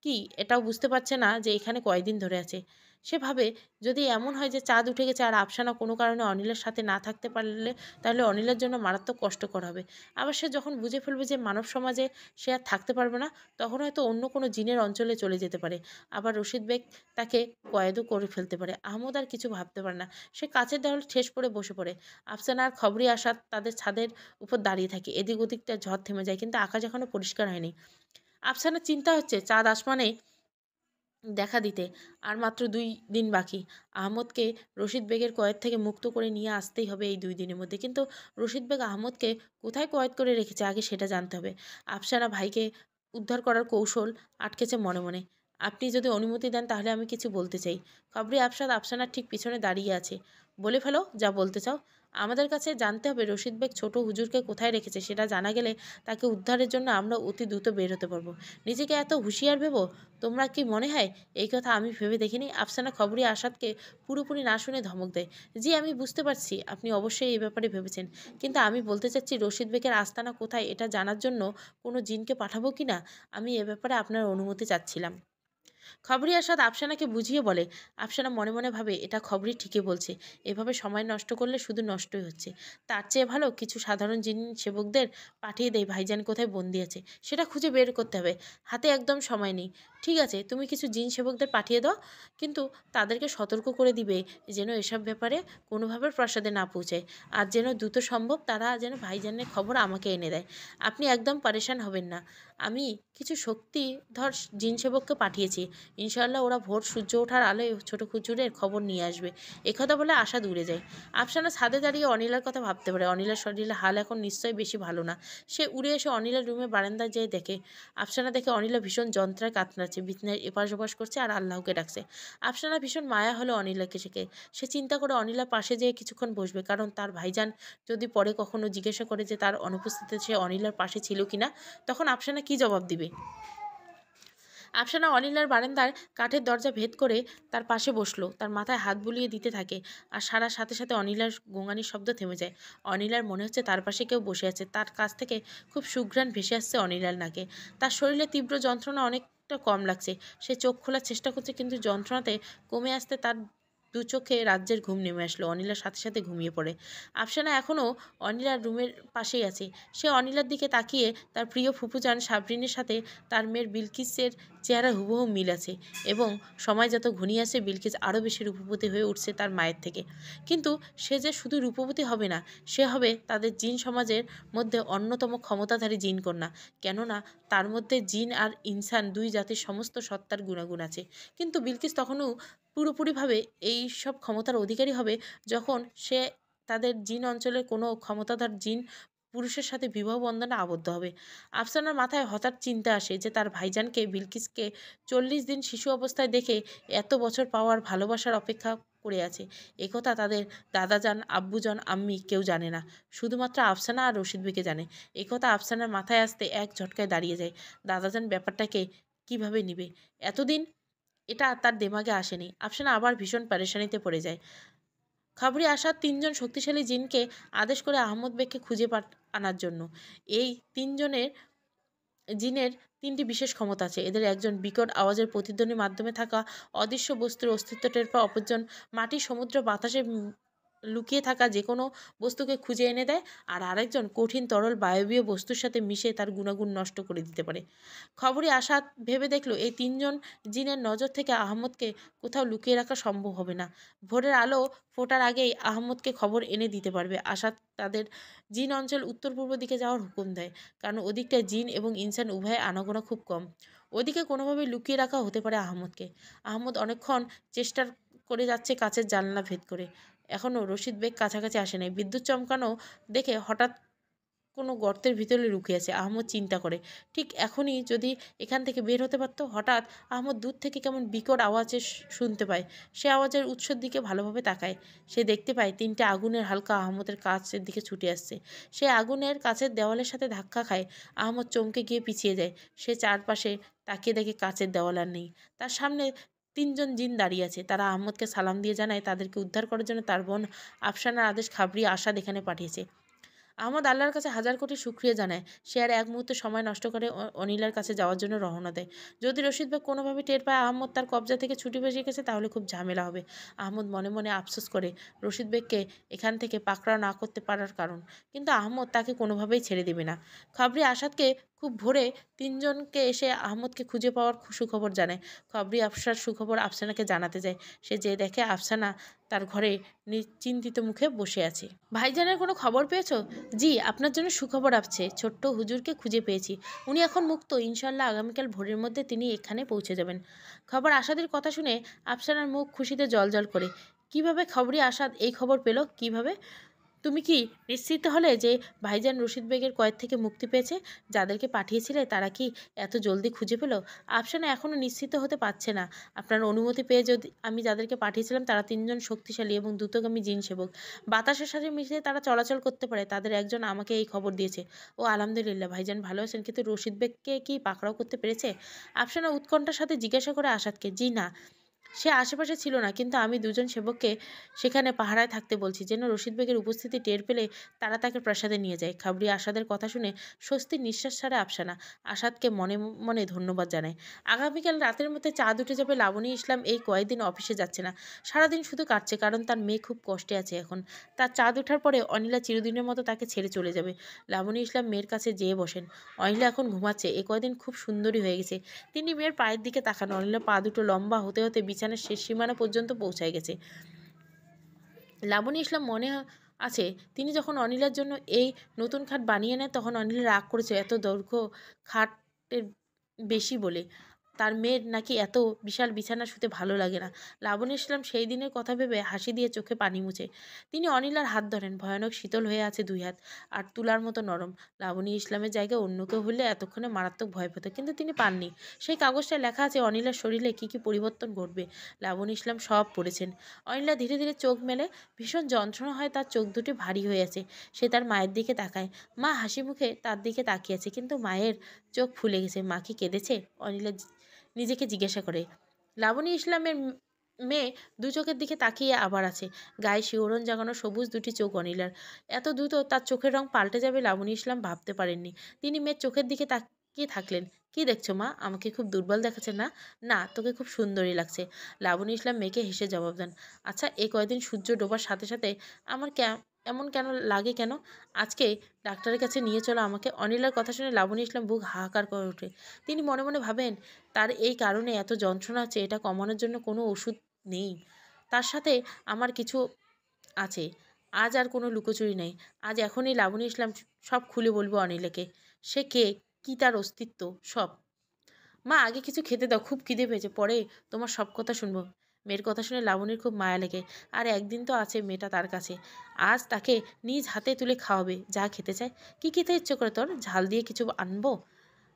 কি এটাও বুঝতে পারছে না যে এখানে কয়দিন ধরে আছে। সে ভাবে যদি এমন হয় যে চাঁদ উঠে গেছে আর আফসানা কোনো কারণে অনিলের সাথে না থাকতে পারলে তাহলে অনিলের জন্য মারাত্মক কষ্টকর হবে। আবার সে যখন বুঝে ফেলবে যে মানব সমাজে সে আর থাকতে পারবে না, তখন হয়তো অন্য কোনো জিনের অঞ্চলে চলে যেতে পারে। আবার রশিদ বেগ তাকে কয়েদও করে ফেলতে পারে। আহমদ আর কিছু ভাবতে পারে না। সে কাছের দেওয়ালে ঠেস পড়ে বসে পড়ে। আফসানা আর খবরি আসাদ তাদের ছাদের উপর দাঁড়িয়ে থাকে। এদিক ওদিকটা ঝড় থেমে যায়, কিন্তু আকাশ এখনো পরিষ্কার হয়নি। আফসানার চিন্তা হচ্ছে চাঁদ আসমানে দেখা দিতে আর মাত্র ২ দিন বাকি। আহমদকে রশিদ বেগের কয়েদ থেকে মুক্ত করে নিয়ে আসতেই হবে এই ২ দিনের মধ্যে। কিন্তু রশিদ বেগ আহমদকে কোথায় কয়েদ করে রেখেছে আগে সেটা জানতে হবে। আফসানা ভাইকে উদ্ধার করার কৌশল আটকেছে মনে মনে। আপনি যদি অনুমতি দেন তাহলে আমি কিছু বলতে চাই। খবরি আফসাদ আফসানার ঠিক পিছনে দাঁড়িয়ে আছে। বলে ফেলো যা বলতে চাও। আমাদের কাছে জানতে হবে রশিদ বেগ ছোট হুজুরকে কোথায় রেখেছে। সেটা জানা গেলে তাকে উদ্ধারের জন্য আমরা অতি দ্রুত বের হতে পারবো। নিজেকে এত হুঁশিয়ার ভেবো? তোমরা কি মনে হয় এই কথা আমি ভেবে দেখিনি? আফসানা খবরি আসাদকে পুরোপুরি না শুনে ধমক দেয়। জি আমি বুঝতে পারছি আপনি অবশ্যই এই ব্যাপারে ভেবেছেন, কিন্তু আমি বলতে চাচ্ছি রশিদ বেগের আস্তানা কোথায় এটা জানার জন্য কোনো জিনকে পাঠাবো কি না, আমি এ ব্যাপারে আপনার অনুমতি চাচ্ছিলাম। খবরি আসাদ আফসানাকে বুঝিয়ে বলে। আফসানা মনে মনে ভাবে এটা খবরি ঠিকই বলছে। এভাবে সময় নষ্ট করলে শুধু নষ্টই হচ্ছে। তার চেয়ে ভালো কিছু সাধারণ জিন সেবকদের পাঠিয়ে দেয় ভাইজান কোথায় বন্দি আছে সেটা খুঁজে বের করতে হবে। হাতে একদম সময় নেই। ঠিক আছে তুমি কিছু জিন সেবকদের পাঠিয়ে দাও, কিন্তু তাদেরকে সতর্ক করে দিবে যেন এসব ব্যাপারে কোনোভাবে প্রাসাদে না পৌঁছায়, আর যেন দ্রুত সম্ভব তারা যেন ভাইজানের খবর আমাকে এনে দেয়। আপনি একদম পারেশান হবেন না। আমি কিছু শক্তিধর জিন সেবককে পাঠিয়েছি। ইনশাআল্লাহ ওরা ভোর সূর্য ওঠার আলোয় ছোট খুচুরের খবর নিয়ে আসবে। একথা বলে আশা দূরে যায়। আফসানা ছাদে দাঁড়িয়ে অনিলার কথা ভাবতে পারে। অনিলার শরীরে হাল এখন নিশ্চয়ই বেশি ভালো না। সে উড়ে এসে অনিলার রুমে বারান্দায় যেয়ে দেখে আফসানা দেখে অনিলা ভীষণ যন্ত্রণায় কাতরাচ্ছে, বিছানায় এপাশ ওপাশ করছে আর আল্লাহকে ডাকছে। আফসানা ভীষণ মায়া হলো অনিলাকে শেখে। সে চিন্তা করে অনিলার পাশে যেয়ে কিছুক্ষণ বসবে, কারণ তার ভাইজান যদি পরে কখনো জিজ্ঞাসা করে যে তার অনুপস্থিতিতে সে অনিলার পাশে ছিল কিনা, তখন আফসানা কি জবাব দিবে। আফসানা অনিলার বারান্দার কাঠের দরজা ভেদ করে তার পাশে বসলো। তার মাথায় হাত বুলিয়ে দিতে থাকে, আর সারার সাথে সাথে অনিলার গোঙানির শব্দ থেমে যায়। অনিলার মনে হচ্ছে তার পাশে কেউ বসে আছে। তার কাছ থেকে খুব সুঘ্রাণ ভেসে আসছে অনিলার নাকে। তার শরীরে তীব্র যন্ত্রণা অনেকটা কম লাগছে। সে চোখ খোলার চেষ্টা করছে, কিন্তু যন্ত্রণাতে কমে আসতে তার দু চোখে রাজ্যের ঘুম নেমে আসলো। অনিলার সাথে সাথে ঘুমিয়ে পড়ে। আফসানা এখনও অনিলার রুমের পাশেই আছে। সে অনিলার দিকে তাকিয়ে তার প্রিয় ফুপুজান সাবরিনের সাথে তার মেয়ের বিলকিসের চেহারা হুবহু মিল আছে, এবং সময় যত ঘনিয়ে আসে বিলকিস আরও বেশি রূপবতী হয়ে উঠছে তার মায়ের থেকে। কিন্তু সে যে শুধু রূপবতী হবে না, সে হবে তাদের জিন সমাজের মধ্যে অন্যতম ক্ষমতাধারী জিন কন্যা। কেননা তার মধ্যে জিন আর ইনসান দুই জাতির সমস্ত সত্তার গুণাগুণ আছে। কিন্তু বিলকিস তখনও পুরোপুরিভাবে এই সব ক্ষমতার অধিকারী হবে যখন সে তাদের জিন অঞ্চলের কোনো ক্ষমতাধর জিন পুরুষের সাথে বিবাহ বন্ধনে আবদ্ধ হবে। আফসানার মাথায় হঠাৎ চিন্তা আসে যে তার ভাইজানকে বিলকিসকে ৪০ দিন শিশু অবস্থায় দেখে এত বছর পাওয়ার ভালোবাসার অপেক্ষা করে আছে। একথা তাদের দাদাজান, আব্বুজান, আম্মি কেউ জানে না। শুধুমাত্র আফসানা আর রশিদ বেগে জানে। একথা আফসানার মাথায় আসতে এক ঝটকায় দাঁড়িয়ে যায়। দাদাজান ব্যাপারটাকে কিভাবে নিবে? এতদিন এটা তার দেমাগে আসেনি। আফসানা আবার ভীষণ পেরেশানিতে পড়ে যায়। খবরে আসা ৩ জন শক্তিশালী জিনকে আদেশ করে আহমদ বেগকে খুঁজে আনার জন্য। এই ৩ জনের জিনের ৩টি বিশেষ ক্ষমতা আছে। এদের একজন বিকট আওয়াজের প্রতিধ্বনির মাধ্যমে থাকা অদৃশ্য বস্তুর অস্তিত্ব টের পায়, অপরজন মাটি, সমুদ্র, বাতাসে লুকিয়ে থাকা যে কোনো বস্তুকে খুঁজে এনে দেয়, আর আরেকজন কঠিন তরল বায়বীয় বস্তুর সাথে মিশে তার গুণাগুণ নষ্ট করে দিতে পারে। খবরে আসাদ ভেবে দেখলো এই ৩ জন জিনের নজর থেকে আহমদকে কোথাও লুকিয়ে রাখা সম্ভব হবে না। ভোরের আলো ফোটার আগেই আহমদকে খবর এনে দিতে পারবে। আসাদ তাদের জিন অঞ্চল উত্তর পূর্ব দিকে যাওয়ার হুকুম দেয়, কারণ ওদিকটায় জিন এবং ইনসান উভয়ে আনাগোনা খুব কম। ওদিকে কোনোভাবে লুকিয়ে রাখা হতে পারে আহমদকে। আহমদ অনেকক্ষণ চেষ্টা করে যাচ্ছে কাচের জানলা ভেদ করে। এখনও রশিদ বেগ কাছাকাছি আসে নাই। বিদ্যুৎ চমকানো দেখে হঠাৎ কোনো গর্তের ভিতরে লুকিয়ে আছে। আহমদ চিন্তা করে, ঠিক এখনই যদি এখান থেকে বের হতে পারত। হঠাৎ আহমদ দূর থেকে কেমন বিকট আওয়াজে শুনতে পায়। সে আওয়াজের উৎসের দিকে ভালোভাবে তাকায়। সে দেখতে পায় ৩টে আগুনের হালকা আহমদের কাছের দিকে ছুটে আসছে। সে আগুনের কাছের দেওয়ালের সাথে ধাক্কা খায়। আহমদ চমকে গিয়ে পিছিয়ে যায়। সে চারপাশে তাকিয়ে দেখে কাচের দেওয়াল আর নেই। তার সামনে ৩ জন জিন দাঁড়িয়ে আছে। তারা আহমদকে সালাম দিয়ে জানায় তাদেরকে উদ্ধার করার জন্য তার বোন আফসানার আদেশ খাবরি আসাদ এখানে পাঠিয়েছে। আহমদ আল্লাহর কাছে হাজার কোটি শুকরিয়া জানায়। সে আর এক মুহূর্ত সময় নষ্ট করে অনিলার কাছে যাওয়ার জন্য রওনা দেয়। যদি রশিদ বেগ কোনোভাবে টের পায় আহমদ তার কবজা থেকে ছুটি বেশি গেছে তাহলে খুব ঝামেলা হবে। আহমদ মনে মনে আফসোস করে রশিদ বেগকে এখান থেকে পাকড়াও না করতে পারার কারণ, কিন্তু আহমদ তাকে কোনোভাবেই ছেড়ে দেবে না। খবরি আসাদকে খুব ভোরে তিনজনকে এসে আহমদকে খুঁজে পাওয়ার সুখবর জানায়। খবরি আফসার সুখবর আফসানাকে জানাতে যায়। সে যে দেখে আফসানা তার ঘরে চিন্তিত মুখে বসে আছে। ভাইজানের কোনো খবর পেয়েছো? জি, আপনার জন্য সুখবর আছে। ছোট্ট হুজুরকে খুঁজে পেয়েছি। উনি এখন মুক্ত। ইনশাল্লাহ আগামীকাল ভোরের মধ্যে তিনি এখানে পৌঁছে যাবেন। খবর আসাদের কথা শুনে আফসানার মুখ খুশিতে জ্বলজ্বল করে। কিভাবে খবরি আসাদ এই খবর পেল? কিভাবে? তুমি কি নিশ্চিত হলে যে ভাইজান রশিদ বেগের কয়েদ থেকে মুক্তি পেয়েছে? যাদেরকে পাঠিয়েছিলে তারা কি এত জলদি খুঁজে পেল? আফসানা এখনও নিশ্চিত হতে পারছে না। আপনার অনুমতি পেয়ে যদি আমি যাদেরকে পাঠিয়েছিলাম তারা তিনজন শক্তিশালী এবং দ্রুতগামী জিন সেবক। বাতাসের সাথে মিশে তারা চলাচল করতে পারে। তাদের একজন আমাকে এই খবর দিয়েছে। ও আলহামদুলিল্লাহ, ভাইজান ভালো আছেন। কিন্তু রশিদ বেগকে কি পাকড়াও করতে পেরেছে? আফসানা উৎকণ্ঠার সাথে জিজ্ঞাসা করে আসাদকে। জি না, সে আশেপাশে ছিল না, কিন্তু আমি দুজন সেবককে সেখানে পাহারায় থাকতে বলছি, যেন রশিদ বেগের উপস্থিতি টের পেলে তারা তাকে প্রাসাদে নিয়ে যায়। খাবরি আসাদের কথা শুনে স্বস্তির নিঃশ্বাস ছাড়ে আফসানা। আসাদকে মনে মনে ধন্যবাদ জানায়। আগামীকাল রাতের মধ্যে চাঁদ উঠে যাবে। লাবণী ইসলাম এই কয়েকদিন অফিসে যাচ্ছে না, সারাদিন শুধু কাটছে, কারণ তার মেয়ে খুব কষ্টে আছে এখন। তার চাঁদ ওঠার পরে অনিলা চিরদিনের মতো তাকে ছেড়ে চলে যাবে। লাবণী ইসলাম মেয়ের কাছে যেয়ে বসেন। অনিলা এখন ঘুমাচ্ছে। এ কয়দিন খুব সুন্দরী হয়ে গেছে। তিনি মেয়ের পায়ের দিকে তাকান। অনিলা পা দুটো লম্বা হতে হতে বিছানার শেষ সীমানা পর্যন্ত পৌঁছায় গেছে। লাবণী ইসলাম মনে আছে তিনি যখন অনিলার জন্য এই নতুন খাট বানিয়ে নেয় তখন অনিলা রাগ করেছে এত দৈর্ঘ্য খাটের বেশি বলে। তার মেয়ের নাকি এত বিশাল বিছানা শুতে ভালো লাগে না। লাবণী ইসলাম সেই দিনের কথা ভেবে হাসি দিয়ে চোখে পানি মুছে। তিনি অনিলার হাত ধরেন। ভয়ানক শীতল হয়ে আছে দুই হাত, আর তুলার মতো নরম। লাবণী ইসলামের জায়গায় অন্য কেউ হলে এতক্ষণে মারাত্মক ভয় পেত, কিন্তু তিনি পাননি। সেই কাগজটায় লেখা আছে অনিলার শরীরে কী কী পরিবর্তন ঘটবে। লাবণী ইসলাম সব পড়েছেন। অনিলা ধীরে ধীরে চোখ মেলে। ভীষণ যন্ত্রণা হয়, তার চোখ দুটি ভারী হয়ে আছে। সে তার মায়ের দিকে তাকায়। মা হাসি মুখে তার দিকে তাকিয়ে আছে, কিন্তু মায়ের চোখ ফুলে গেছে। মা কি কেঁদেছে? অনিলা নিজেকে জিজ্ঞাসা করে। লাবণী ইসলামের মেয়ে দু চোখের দিকে তাকিয়ে আবার আছে। গায়ে শিহরণ জাগানো সবুজ দুটি চোখ অনিলার। এত দ্রুত তার চোখের রং পাল্টে যাবে লাবণী ইসলাম ভাবতে পারেননি। তিনি মেয়ের চোখের দিকে তাকিয়ে থাকলেন। কি দেখছো মা? আমাকে খুব দুর্বল দেখাচ্ছে না? না, তোকে খুব সুন্দরী লাগছে। লাবণী ইসলাম মেয়েকে হেসে জবাব দেন। আচ্ছা, এই কয়দিন সূর্য ডোবার সাথে সাথে আমার এমন কেন লাগে কেন? আজকে ডাক্তারের কাছে নিয়ে চলো আমাকে। অনিলার কথা শুনে লাবণী ইসলাম বুক হাহাকার করে ওঠে। তিনি মনে মনে ভাবেন তার এই কারণে এত যন্ত্রণা হচ্ছে, এটা কমানোর জন্য কোনো ওষুধ নেই। তার সাথে আমার কিছু আছে। আজ আর কোনো লুকোচুরি নেই। আজ এখনই লাবণী ইসলাম সব খুলে বলবো অনিলাকে। সে কে, কি তার অস্তিত্ব, সব। মা আগে কিছু খেতে দাও, খুব খিদে পেয়েছে, পরে তোমার সব কথা শুনবো। মেয়ের কথা শুনে লাবণীর খুব মায়া লেগে। আর একদিন তো আছে মেয়েটা তার কাছে, আজ তাকে নিজ হাতে তুলে খাওয়াবে যা খেতে চায়। কি খেতে ইচ্ছে করে তোর? ঝাল দিয়ে কিছু আনবো?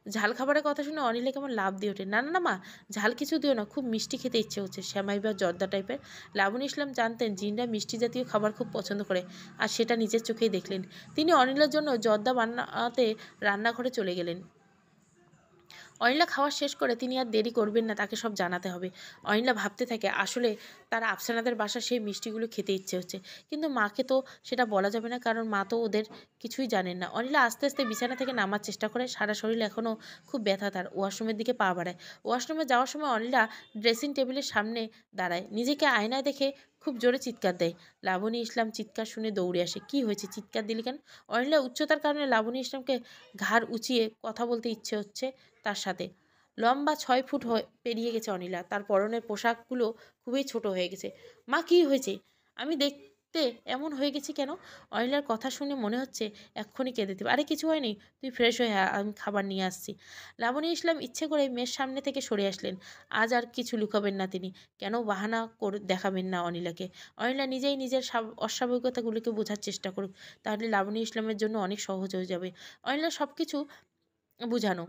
ঝাল খাবারের কথা শুনে অনিলে কেমন লাভ দিয়ে ওঠে। না না না মা, ঝাল কিছু দিও না, খুব মিষ্টি খেতে ইচ্ছে হচ্ছে, শ্যামাই বা জর্দা টাইপের। লাবণী ইসলাম জানতেন জিনরা মিষ্টি জাতীয় খাবার খুব পছন্দ করে, আর সেটা নিজের চোখেই দেখলেন। তিনি অনিলের জন্য জর্দা বানাতে রান্নাঘরে চলে গেলেন। অনিলা খাওয়া শেষ করে তিনি আর দেরি করবেন না, তাকে সব জানাতে হবে। অনিলা ভাবতে থাকে আসলে তার আফসানাদের বাসার সেই মিষ্টিগুলো খেতে ইচ্ছে হচ্ছে, কিন্তু মাকে তো সেটা বলা যাবে না, কারণ মা তো ওদের কিছুই জানেন না। অনিলা আস্তে আস্তে বিছানা থেকে নামার চেষ্টা করে। সারা শরীর এখনও খুব ব্যথা তার। ওয়াশরুমের দিকে পা বাড়ায়। ওয়াশরুমে যাওয়ার সময় অনিলা ড্রেসিং টেবিলের সামনে দাঁড়ায়। নিজেকে আয়নায় দেখে খুব জোরে চিৎকার দেয়। লাবণী ইসলাম চিৎকার শুনে দৌড়ে আসে। কি হয়েছে, চিৎকার দিলি কেন? অনিলা উচ্চতার কারণে লাবণী ইসলামকে ঘাড় উঁচিয়ে কথা বলতে ইচ্ছে হচ্ছে তার সাথে। লম্বা 6 ফুট পেরিয়ে গেছে অনিলা। তার পরনের পোশাকগুলো খুবই ছোট হয়ে গেছে। মা কি হয়েছে? আমি দেখতে এমন হয়ে গেছি কেন? অনিলার কথা শুনে মনে হচ্ছে এক্ষুনি কেঁদে দেবে। আরে কিছু হয়নি, তুই ফ্রেশ হয়ে আমি খাবার নিয়ে আসছি। লাবণী ইসলাম ইচ্ছে করে মেয়ের সামনে থেকে সরে আসলেন। আজ আর কিছু লুকাবেন না তিনি। কেন বাহানা দেখাবেন না অনিলাকে। অনিলা নিজেই নিজের অস্বাভাবিকতাগুলিকে বোঝার চেষ্টা করুক, তাহলে লাবণী ইসলামের জন্য অনেক সহজ হয়ে যাবে অনিলা সব কিছু বুঝানো।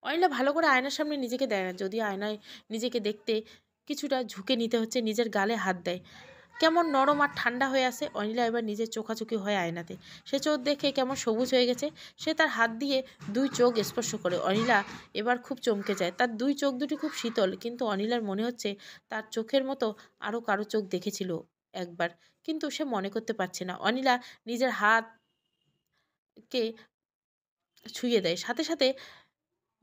অনিলা ভালো করে আয়নার সামনে নিজেকে দেয় না, যদিও আয়নায় নিজেকে দেখতে কিছুটা ঝুঁকে নিতে হচ্ছে। নিজের গালে হাত দেয়, কেমন নরম আর ঠান্ডা হয়ে আসে। অনিলা এবার নিজের চোখাচোখি হয় আয়নাতে। সে চোখ দেখে কেমন সবুজ হয়ে গেছে। সে তার হাত দিয়ে দুই চোখ স্পর্শ করে। অনিলা এবার খুব চমকে যায়। তার দুই চোখ দুটি খুব শীতল, কিন্তু অনিলার মনে হচ্ছে তার চোখের মতো আরও কারো চোখ দেখেছিল একবার, কিন্তু সে মনে করতে পারছে না। অনিলা নিজের হাতকে ছুঁয়ে দেয়, সাথে সাথে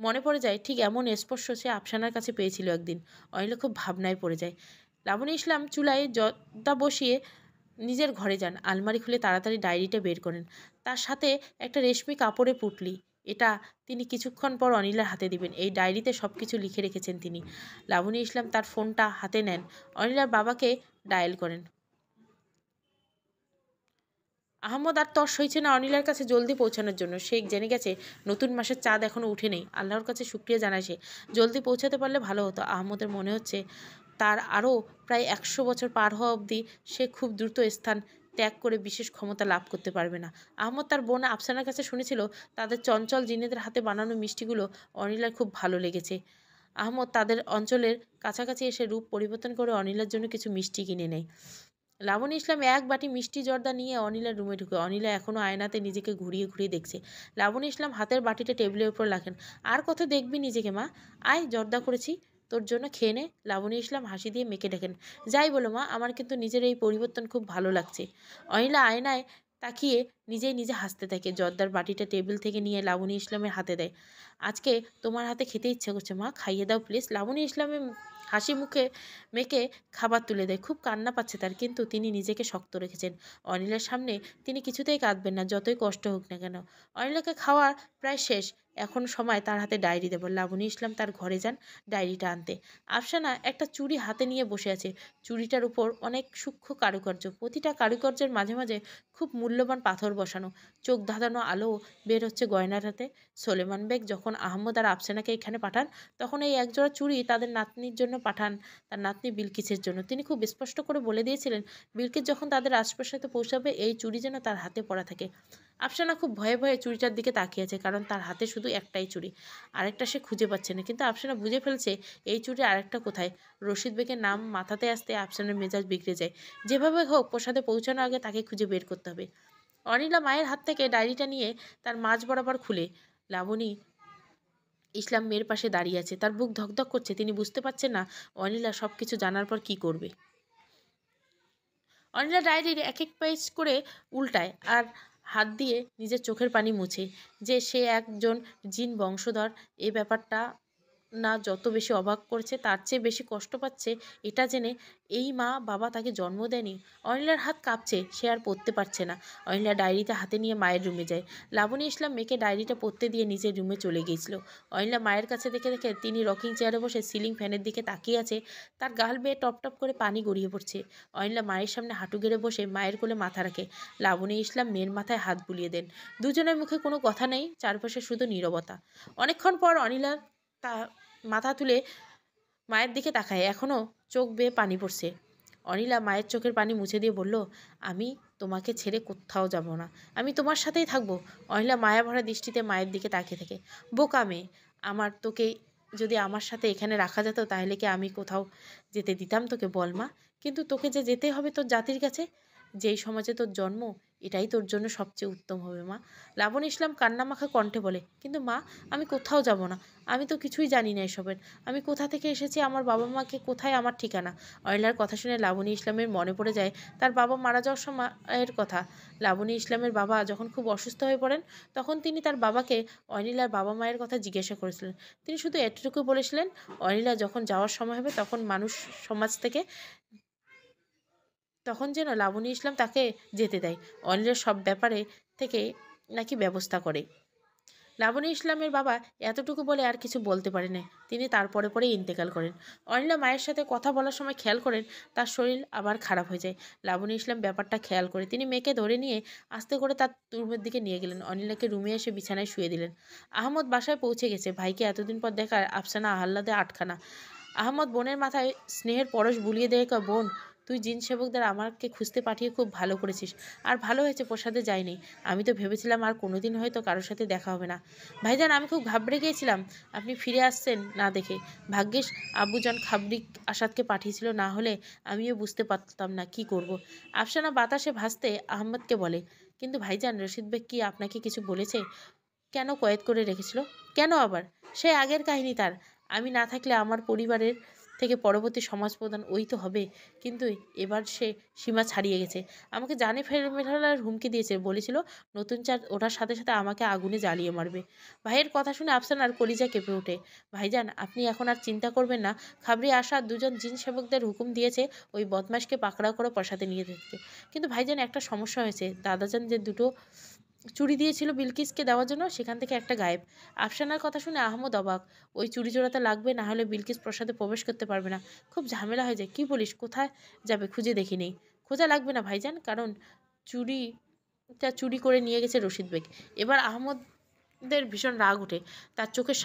মনে পড়ে যায় ঠিক এমন স্পর্শ সে আফসানার কাছে পেয়েছিল একদিন। অনিলা খুব ভাবনায় পড়ে যায়। লাবণী ইসলাম চুলায় জর্দা বসিয়ে নিজের ঘরে যান। আলমারি খুলে তাড়াতাড়ি ডায়েরিটা বের করেন, তার সাথে একটা রেশমি কাপড়ে পুঁটলি। এটা তিনি কিছুক্ষণ পর অনিলার হাতে দিবেন। এই ডায়েরিতে সব কিছু লিখে রেখেছেন তিনি। লাবণী ইসলাম তার ফোনটা হাতে নেন, অনিলার বাবাকে ডায়াল করেন। আহমদ আর তর সইছে না অনিলার কাছে জলদি পৌঁছানোর জন্য। শেখ জেনে গেছে নতুন মাসের চাঁদ এখনও উঠে নেই। আল্লাহর কাছে শুক্রিয়া জানায় সে। জলদি পৌঁছাতে পারলে ভালো হতো। আহমদের মনে হচ্ছে তার আরও প্রায় 100 বছর পার হওয়া অবধি সে খুব দ্রুত স্থান ত্যাগ করে বিশেষ ক্ষমতা লাভ করতে পারবে না। আহমদ তার বোন আফসানার কাছে শুনেছিল তাদের চঞ্চল জিনেদের হাতে বানানো মিষ্টিগুলো অনিলার খুব ভালো লেগেছে। আহমদ তাদের অঞ্চলের কাছাকাছি এসে রূপ পরিবর্তন করে অনিলার জন্য কিছু মিষ্টি কিনে নেয়। লাবণী ইসলাম এক বাটি মিষ্টি জর্দা নিয়ে অনিলার রুমে ঢুকে। অনিলা এখনও আয়নাতে নিজেকে ঘুরিয়ে ঘুরিয়ে দেখছে। লাবণী ইসলাম হাতের বাটিটা টেবিলের উপর রাখেন। আর কত দেখবি নিজেকে মা, আয় জর্দা করেছি তোর জন্য, খেয়ে নে। লাবণী ইসলাম হাসি দিয়ে মেকে দেখেন। যাই বলো মা, আমার কিন্তু নিজের এই পরিবর্তন খুব ভালো লাগছে। অনিলা আয়নায় তাকিয়ে নিজেই নিজে হাসতে থাকে। জর্দার বাটিটা টেবিল থেকে নিয়ে লাবণী ইসলামের হাতে দেয়। আজকে তোমার হাতে খেতে ইচ্ছে করছে মা, খাইয়ে দাও প্লিজ। লাবণী ইসলামের হাসি মুখে মেকে খাবার তুলে দেয়। খুব কান্না পাচ্ছে তার, কিন্তু তিনি নিজেকে শক্ত রেখেছেন। অনিলার সামনে তিনি কিছুতেই কাঁদবেন না, যতই কষ্ট হোক না কেন। অনিলাকে খাওয়ার প্রায় শেষ, এখন সময় তার হাতে ডায়েরি দেব। লাবণী ইসলাম তার ঘরে যান ডায়েরিটা আনতে। আফসানা একটা চুড়ি হাতে নিয়ে বসে আছে। চুড়িটার উপর অনেক সূক্ষ্ম কারুকার্য, প্রতিটা কারুকার্যের মাঝে মাঝে খুব মূল্যবান পাথর বসানো। চোখ ধাঁধানো আলো বের হচ্ছে গয়নার হাতে। সোলেমান বেগ যখন আহমদ আর আফসানাকে এখানে পাঠান, তখন এই একজোড়া চুড়ি তাদের নাতনির জন্য পাঠান, তার নাতনি বিলকিসের জন্য। তিনি খুব স্পষ্ট করে বলে দিয়েছিলেন বিলকিস যখন তাদের রাজপ্রাসাদে পৌঁছাবে এই চুড়ি যেন তার হাতে পরা থাকে। আফসানা খুব ভয়ে ভয়ে চুড়িটার দিকে তাকিয়েছে, কারণ তার হাতে শুধু একটাই চুড়ি, আরেকটা সে খুঁজে পাচ্ছে না। কিন্তু আফসানা বুঝে ফেলছে এই চুড়ি আরেকটা কোথায়। রশিদ বেগের নাম মাথাতে আসতে আফসানের মেজাজ বিগড়ে যায়। যেভাবে হোক প্রাসাদে পৌঁছানোর আগে তাকে খুঁজে বের করতে হবে। অনিলা মায়ের হাত থেকে ডায়েরিটা নিয়ে তার মাঝ বরাবর খুলে। লাবণী ইসলাম মেয়ের পাশে দাঁড়িয়ে আছে, তার বুক ধকধক করছে। তিনি বুঝতে পারছেন না অনিলা সব কিছু জানার পর কি করবে। অনিলা ডায়েরির এক এক পেজ করে উল্টায় আর হাত দিয়ে নিজের চোখের পানি মুছে। যে সে একজন জিন বংশধর, এই ব্যাপারটা না যত বেশি অবাক করছে তার চেয়ে বেশি কষ্ট পাচ্ছে এটা জেনে এই মা বাবা তাকে জন্ম দেয়নি। অনিলার হাত কাঁপছে, সে আর পড়তে পারছে না। অনিলা ডায়েরিটা হাতে নিয়ে মায়ের রুমে যায়। লাবণী ইসলাম মেয়েকে ডায়েরিটা পড়তে দিয়ে নিজের রুমে চলে গিয়েছিল। অনিলা মায়ের কাছে দেখে দেখে তিনি রকিং চেয়ারে বসে সিলিং ফ্যানের দিকে তাকিয়ে আছে। তার গাল বেয়ে টপ টপ করে পানি গড়িয়ে পড়ছে। অনিলা মায়ের সামনে হাঁটু গেড়ে বসে মায়ের কোলে মাথা রাখে। লাবণী ইসলাম মেয়ের মাথায় হাত বুলিয়ে দেন। দুজনের মুখে কোনো কথা নেই, চারপাশে শুধু নীরবতা। অনেকক্ষণ পর অনিলা তা মাথা তুলে মায়ের দিকে তাকায়, এখনও চোখ বেয়ে পানি পড়ছে। অনিলা মায়ের চোখের পানি মুছে দিয়ে বলল, আমি তোমাকে ছেড়ে কোথাও যাব না, আমি তোমার সাথেই থাকবো। অনিলা মায়া ভরা দৃষ্টিতে মায়ের দিকে তাকিয়ে থাকে। বোকা মেয়ে আমার, তোকে যদি আমার সাথে এখানে রাখা যেত তাহলে কি আমি কোথাও যেতে দিতাম তোকে, বল মা? কিন্তু তোকে যে যেতে হবে তোর জাতির কাছে, যেই সমাজে তোর জন্ম, এটাই তোর জন্য সবচেয়ে উত্তম হবে মা। লাবণী ইসলাম কান্নামাখা কণ্ঠে বলে, কিন্তু মা আমি কোথাও যাব না, আমি তো কিছুই জানি না এসবের, আমি কোথা থেকে এসেছি, আমার বাবা মাকে কোথায়, আমার ঠিকানা। অনিলার কথা শুনে লাবণী ইসলামের মনে পড়ে যায় তার বাবা মারা যাওয়ার সময়ের কথা। লাবণী ইসলামের বাবা যখন খুব অসুস্থ হয়ে পড়েন, তখন তিনি তার বাবাকে অনিলার বাবা মায়ের কথা জিজ্ঞাসা করেছিলেন। তিনি শুধু এতটুকু বলেছিলেন, অনিলা যখন যাওয়ার সময় হবে তখন মানুষ সমাজ থেকে তখন যেন লাবণী ইসলাম তাকে যেতে দেয়। অনিলের সব ব্যাপারে থেকে নাকি ব্যবস্থা করে। লাবণী ইসলামের বাবা এতটুকু বলে আর কিছু বলতে পারেন না, তিনি তারপরে পরে ইন্তেকাল করেন। অনিলা মায়ের সাথে কথা বলার সময় খেয়াল করেন তার শরীর আবার খারাপ হয়ে যায়। লাবণী ইসলাম ব্যাপারটা খেয়াল করে তিনি মেয়েকে ধরে নিয়ে আস্তে করে তার রুমের দিকে নিয়ে গেলেন। অনিলাকে রুমে এসে বিছানায় শুয়ে দিলেন। আহমদ বাসায় পৌঁছে গেছে। ভাইকে এতদিন পর দেখার আফসানা আহ্লাদে আটখানা। আহমদ বোনের মাথায় স্নেহের পরশ বুলিয়ে দিয়ে কয়, বোন তুই জিন সেবকদের আমাকে খুঁজতে পাঠিয়ে খুব ভালো করেছিস, আর ভালো হয়েছে প্রসাদে যায়নি। আমি তো ভেবেছিলাম আর কোনোদিন হয়তো কারোর সাথে দেখা হবে না। ভাইজান আমি খুব ঘাবড়ে গিয়েছিলাম আপনি ফিরে আসছেন না দেখে। ভাগ্যিস আব্বুজান খাবরি আসাদকে পাঠিয়েছিল, না হলে আমিও বুঝতে পারতাম না কি করব। আফসানা বাতাসে ভাসতে আহমদকে বলে, কিন্তু ভাইজান রশিদ বেগ কি আপনাকে কিছু বলেছে? কেন কয়েদ করে রেখেছিল? কেন আবার? সে আগের কাহিনী তার। আমি না থাকলে আমার পরিবারের থেকে পরবর্তী সমাজ প্রধান ওই তো হবে, কিন্তু এবার সে সীমা ছাড়িয়ে গেছে। আমাকে জানে ফেলার হুমকি দিয়েছে, বলেছিল নতুন চাঁদ ওঠার সাথে সাথে আমাকে আগুনে জ্বালিয়ে মারবে। ভাইয়ের কথা শুনে আফসানার কলিজা কেঁপে ওঠে। ভাইজান, আপনি এখন আর চিন্তা করবেন না। খাবরি আসা দুজন জিন সেবকদের হুকুম দিয়েছে ওই বদমাশকে পাকড়াও করে প্রাসাদে নিয়ে যেতে। কিন্তু ভাইজান, একটা সমস্যা হয়েছে। দাদাজান যে দুটো চুড়ি দিয়েছিল বিলকিসকে দেওয়ার জন্য, সেখান থেকে একটা গায়েব। আফসানার কথা শুনে আহমদ অবাক। ওই চুড়ি জোড়াতে লাগবে, না হলে বিলকিস প্রাসাদে প্রবেশ করতে পারবে না। খুব ঝামেলা হয়ে যায়। কি বলিস? কোথায় যাবে? খুঁজে দেখি নেই। খোঁজা লাগবে না ভাইজান, কারণ চুরি করে নিয়ে গেছে রশিদ বেগ। এবার আহমদের ভীষণ রাগ ওঠে, তার চোখের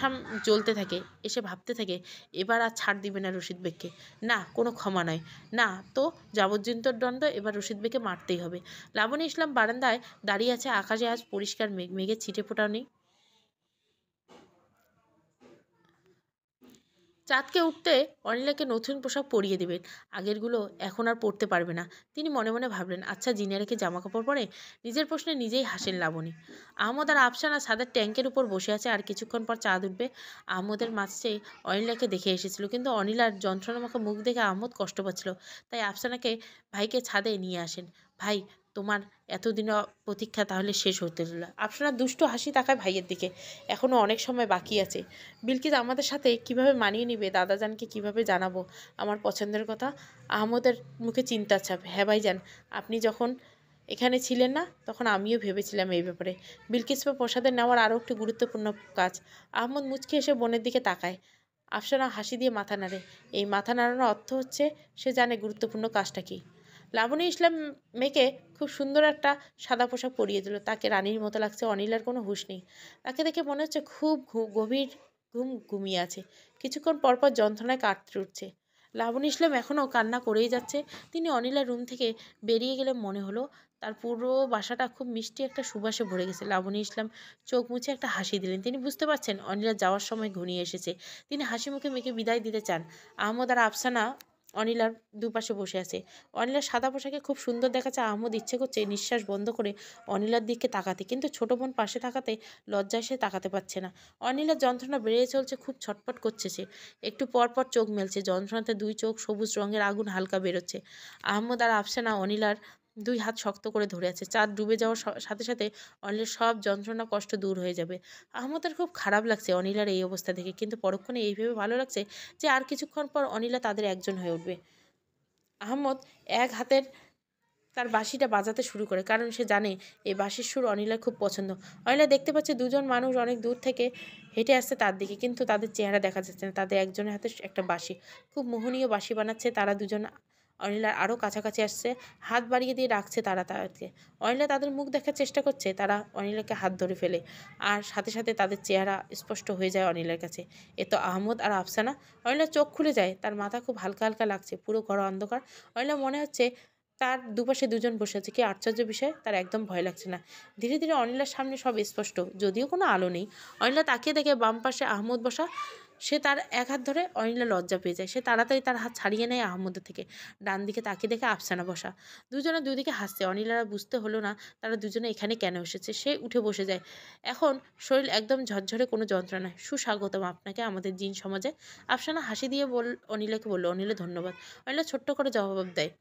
জ্বলতে থাকে। এসে ভাবতে থাকে, এবার আর ছাড় দিবে না রশিদ বেগকে। না, কোনো ক্ষমা নয়। না তো যাবজ্জীবন দণ্ড। এবার রশিদ বেগকে মারতেই হবে। লাবণী ইসলাম বারান্দায় দাঁড়িয়ে আছে। আকাশে আজ পরিষ্কার মেঘ, মেঘের ছিটে ফোটাও নেই। চাঁদকে উঠতে অনিলাকে নতুন পোশাক পরিয়ে দেবেন। আগেরগুলো এখন আর পরতে পারবে না। তিনি মনে মনে ভাবলেন, আচ্ছা জিনেরা কি জামা কাপড় পরে? নিজের প্রশ্নে নিজেই হাসেন লাবণী। আহমদ আর আফসানা ছাদের ট্যাঙ্কের উপর বসে আছে। আর কিছুক্ষণ পর চাঁদ উঠবে। আহমদের মাঝে অনিলাকে দেখে এসেছিল, কিন্তু অনিলার যন্ত্রণামাখা মুখ দেখে আহমদ কষ্ট পাচ্ছিল। তাই আফসানাকে ভাইকে ছাদে নিয়ে আসেন। ভাই, তোমার এতদিন প্রতীক্ষা তাহলে শেষ হতে দিল। আফসানা দুষ্ট হাসি তাকায় ভাইয়ের দিকে। এখনও অনেক সময় বাকি আছে। বিলকিস আমাদের সাথে কিভাবে মানিয়ে নিবে? দাদাজানকে কিভাবে জানাবো আমার পছন্দের কথা? আহমদের মুখে চিন্তার ছাপ। হ্যাঁ ভাইজান, আপনি যখন এখানে ছিলেন না, তখন আমিও ভেবেছিলাম এই ব্যাপারে। বিলকিসকে প্রসাদের নেওয়ার আরও একটি গুরুত্বপূর্ণ কাজ। আহমদ মুচকি এসে বোনের দিকে তাকায়। আফসানা হাসি দিয়ে মাথা নাড়ে। এই মাথা নাড়ানোর অর্থ হচ্ছে সে জানে গুরুত্বপূর্ণ কাজটা কি। লাবণী ইসলাম মেয়েকে খুব সুন্দর একটা সাদা পোশাক পরিয়ে দিল। তাকে রানীর মতো লাগছে। অনিলার কোনো হুঁশ নেই। তাকে দেখে মনে হচ্ছে খুব গভীর ঘুমিয়ে আছে। কিছুক্ষণ পরপর যন্ত্রণায় কাঁদতে উঠছে। লাবণী ইসলাম এখনও কান্না করেই যাচ্ছে। তিনি অনিলার রুম থেকে বেরিয়ে গেলে মনে হলো তার পুরো বাসাটা খুব মিষ্টি একটা সুবাসে ভরে গেছে। লাবণী ইসলাম চোখ মুছে একটা হাসি দিলেন। তিনি বুঝতে পারছেন অনিলা যাওয়ার সময় ঘনিয়ে এসেছে। তিনি হাসি মুখে মেয়েকে বিদায় দিতে চান। আহমদ আর আফসানা অনিলার দুপাশে বসে আছে। অনিলার সাদা পোশাকে খুব সুন্দর দেখাচ্ছে। আহমদ ইচ্ছে করছে নিঃশ্বাস বন্ধ করে অনিলার দিকে তাকাতে, কিন্তু ছোট বোন পাশে থাকাতে লজ্জায় সে তাকাতে পারছে না। অনিলার যন্ত্রণা বেড়ে চলছে, খুব ছটফট করছে সে। একটু পর পর চোখ মেলছে। যন্ত্রণাতে দুই চোখ সবুজ রঙের আগুন হালকা বেরোচ্ছে। আহমদ আর আফসানা অনিলার দুই হাত শক্ত করে ধরে আছে। চাঁদ ডুবে যাওয়ার সাথে সাথে অনিলের সব যন্ত্রণা কষ্ট দূর হয়ে যাবে। আহমদের খুব খারাপ লাগছে অনিলার এই অবস্থা দেখে, কিন্তু পরক্ষণে এই ভেবে ভালো লাগছে যে আর কিছুক্ষণ পর অনিলা তাদের একজন হয়ে উঠবে। আহমদ এক হাতের তার বাঁশিটা বাজাতে শুরু করে, কারণ সে জানে এই বাঁশির সুর অনিলার খুব পছন্দ। অনিলা দেখতে পাচ্ছে দুজন মানুষ অনেক দূর থেকে হেঁটে আসছে তার দিকে, কিন্তু তাদের চেহারা দেখা যাচ্ছে না। তাদের একজনের হাতে একটা বাঁশি, খুব মোহনীয় বাঁশি বানাচ্ছে। তারা দুজন অনিলার আরও কাছাকাছি আসছে, হাত বাড়িয়ে দিয়ে রাখছে তারা তাদেরকে। অনিলা তাদের মুখ দেখার চেষ্টা করছে, তারা অনিলাকে হাত ধরে ফেলে, আর সাথে সাথে তাদের চেহারা স্পষ্ট হয়ে যায় অনিলার কাছে। এ তো আহমদ আর আফসানা। অনিলার চোখ খুলে যায়, তার মাথা খুব হালকা হালকা লাগছে। পুরো ঘর অন্ধকার। অনিলা মনে হচ্ছে তার দুপাশে দুজন বসে আছে। কি আশ্চর্য বিষয়, তার একদম ভয় লাগছে না। ধীরে ধীরে অনিলার সামনে সব স্পষ্ট, যদিও কোনো আলো নেই। অনিলা তাকিয়ে দেখে বাম পাশে আহমদ বসা। সে তার এক হাত ধরে। অনিলা লজ্জা পেয়ে যায়। সে তাড়াতাড়ি তার হাত ছাড়িয়ে নেয় আহমদের থেকে। ডান দিকে তাকিয়ে দেখে আফসানা বসা। দুজনে দুদিকে হাসছে। অনিলার বুঝতে হলো না তারা দুজনে এখানে কেন এসেছে। সে উঠে বসে যায়। এখন শরীর একদম ঝরঝরে, কোনো যন্ত্রণা। সুস্বাগতম আপনাকে আমাদের জিন সমাজে। আফসানা হাসি দিয়ে অনিলাকে বলল। অনিলা ধন্যবাদ। অনিলা ছোট্ট করে জবাব দেয়।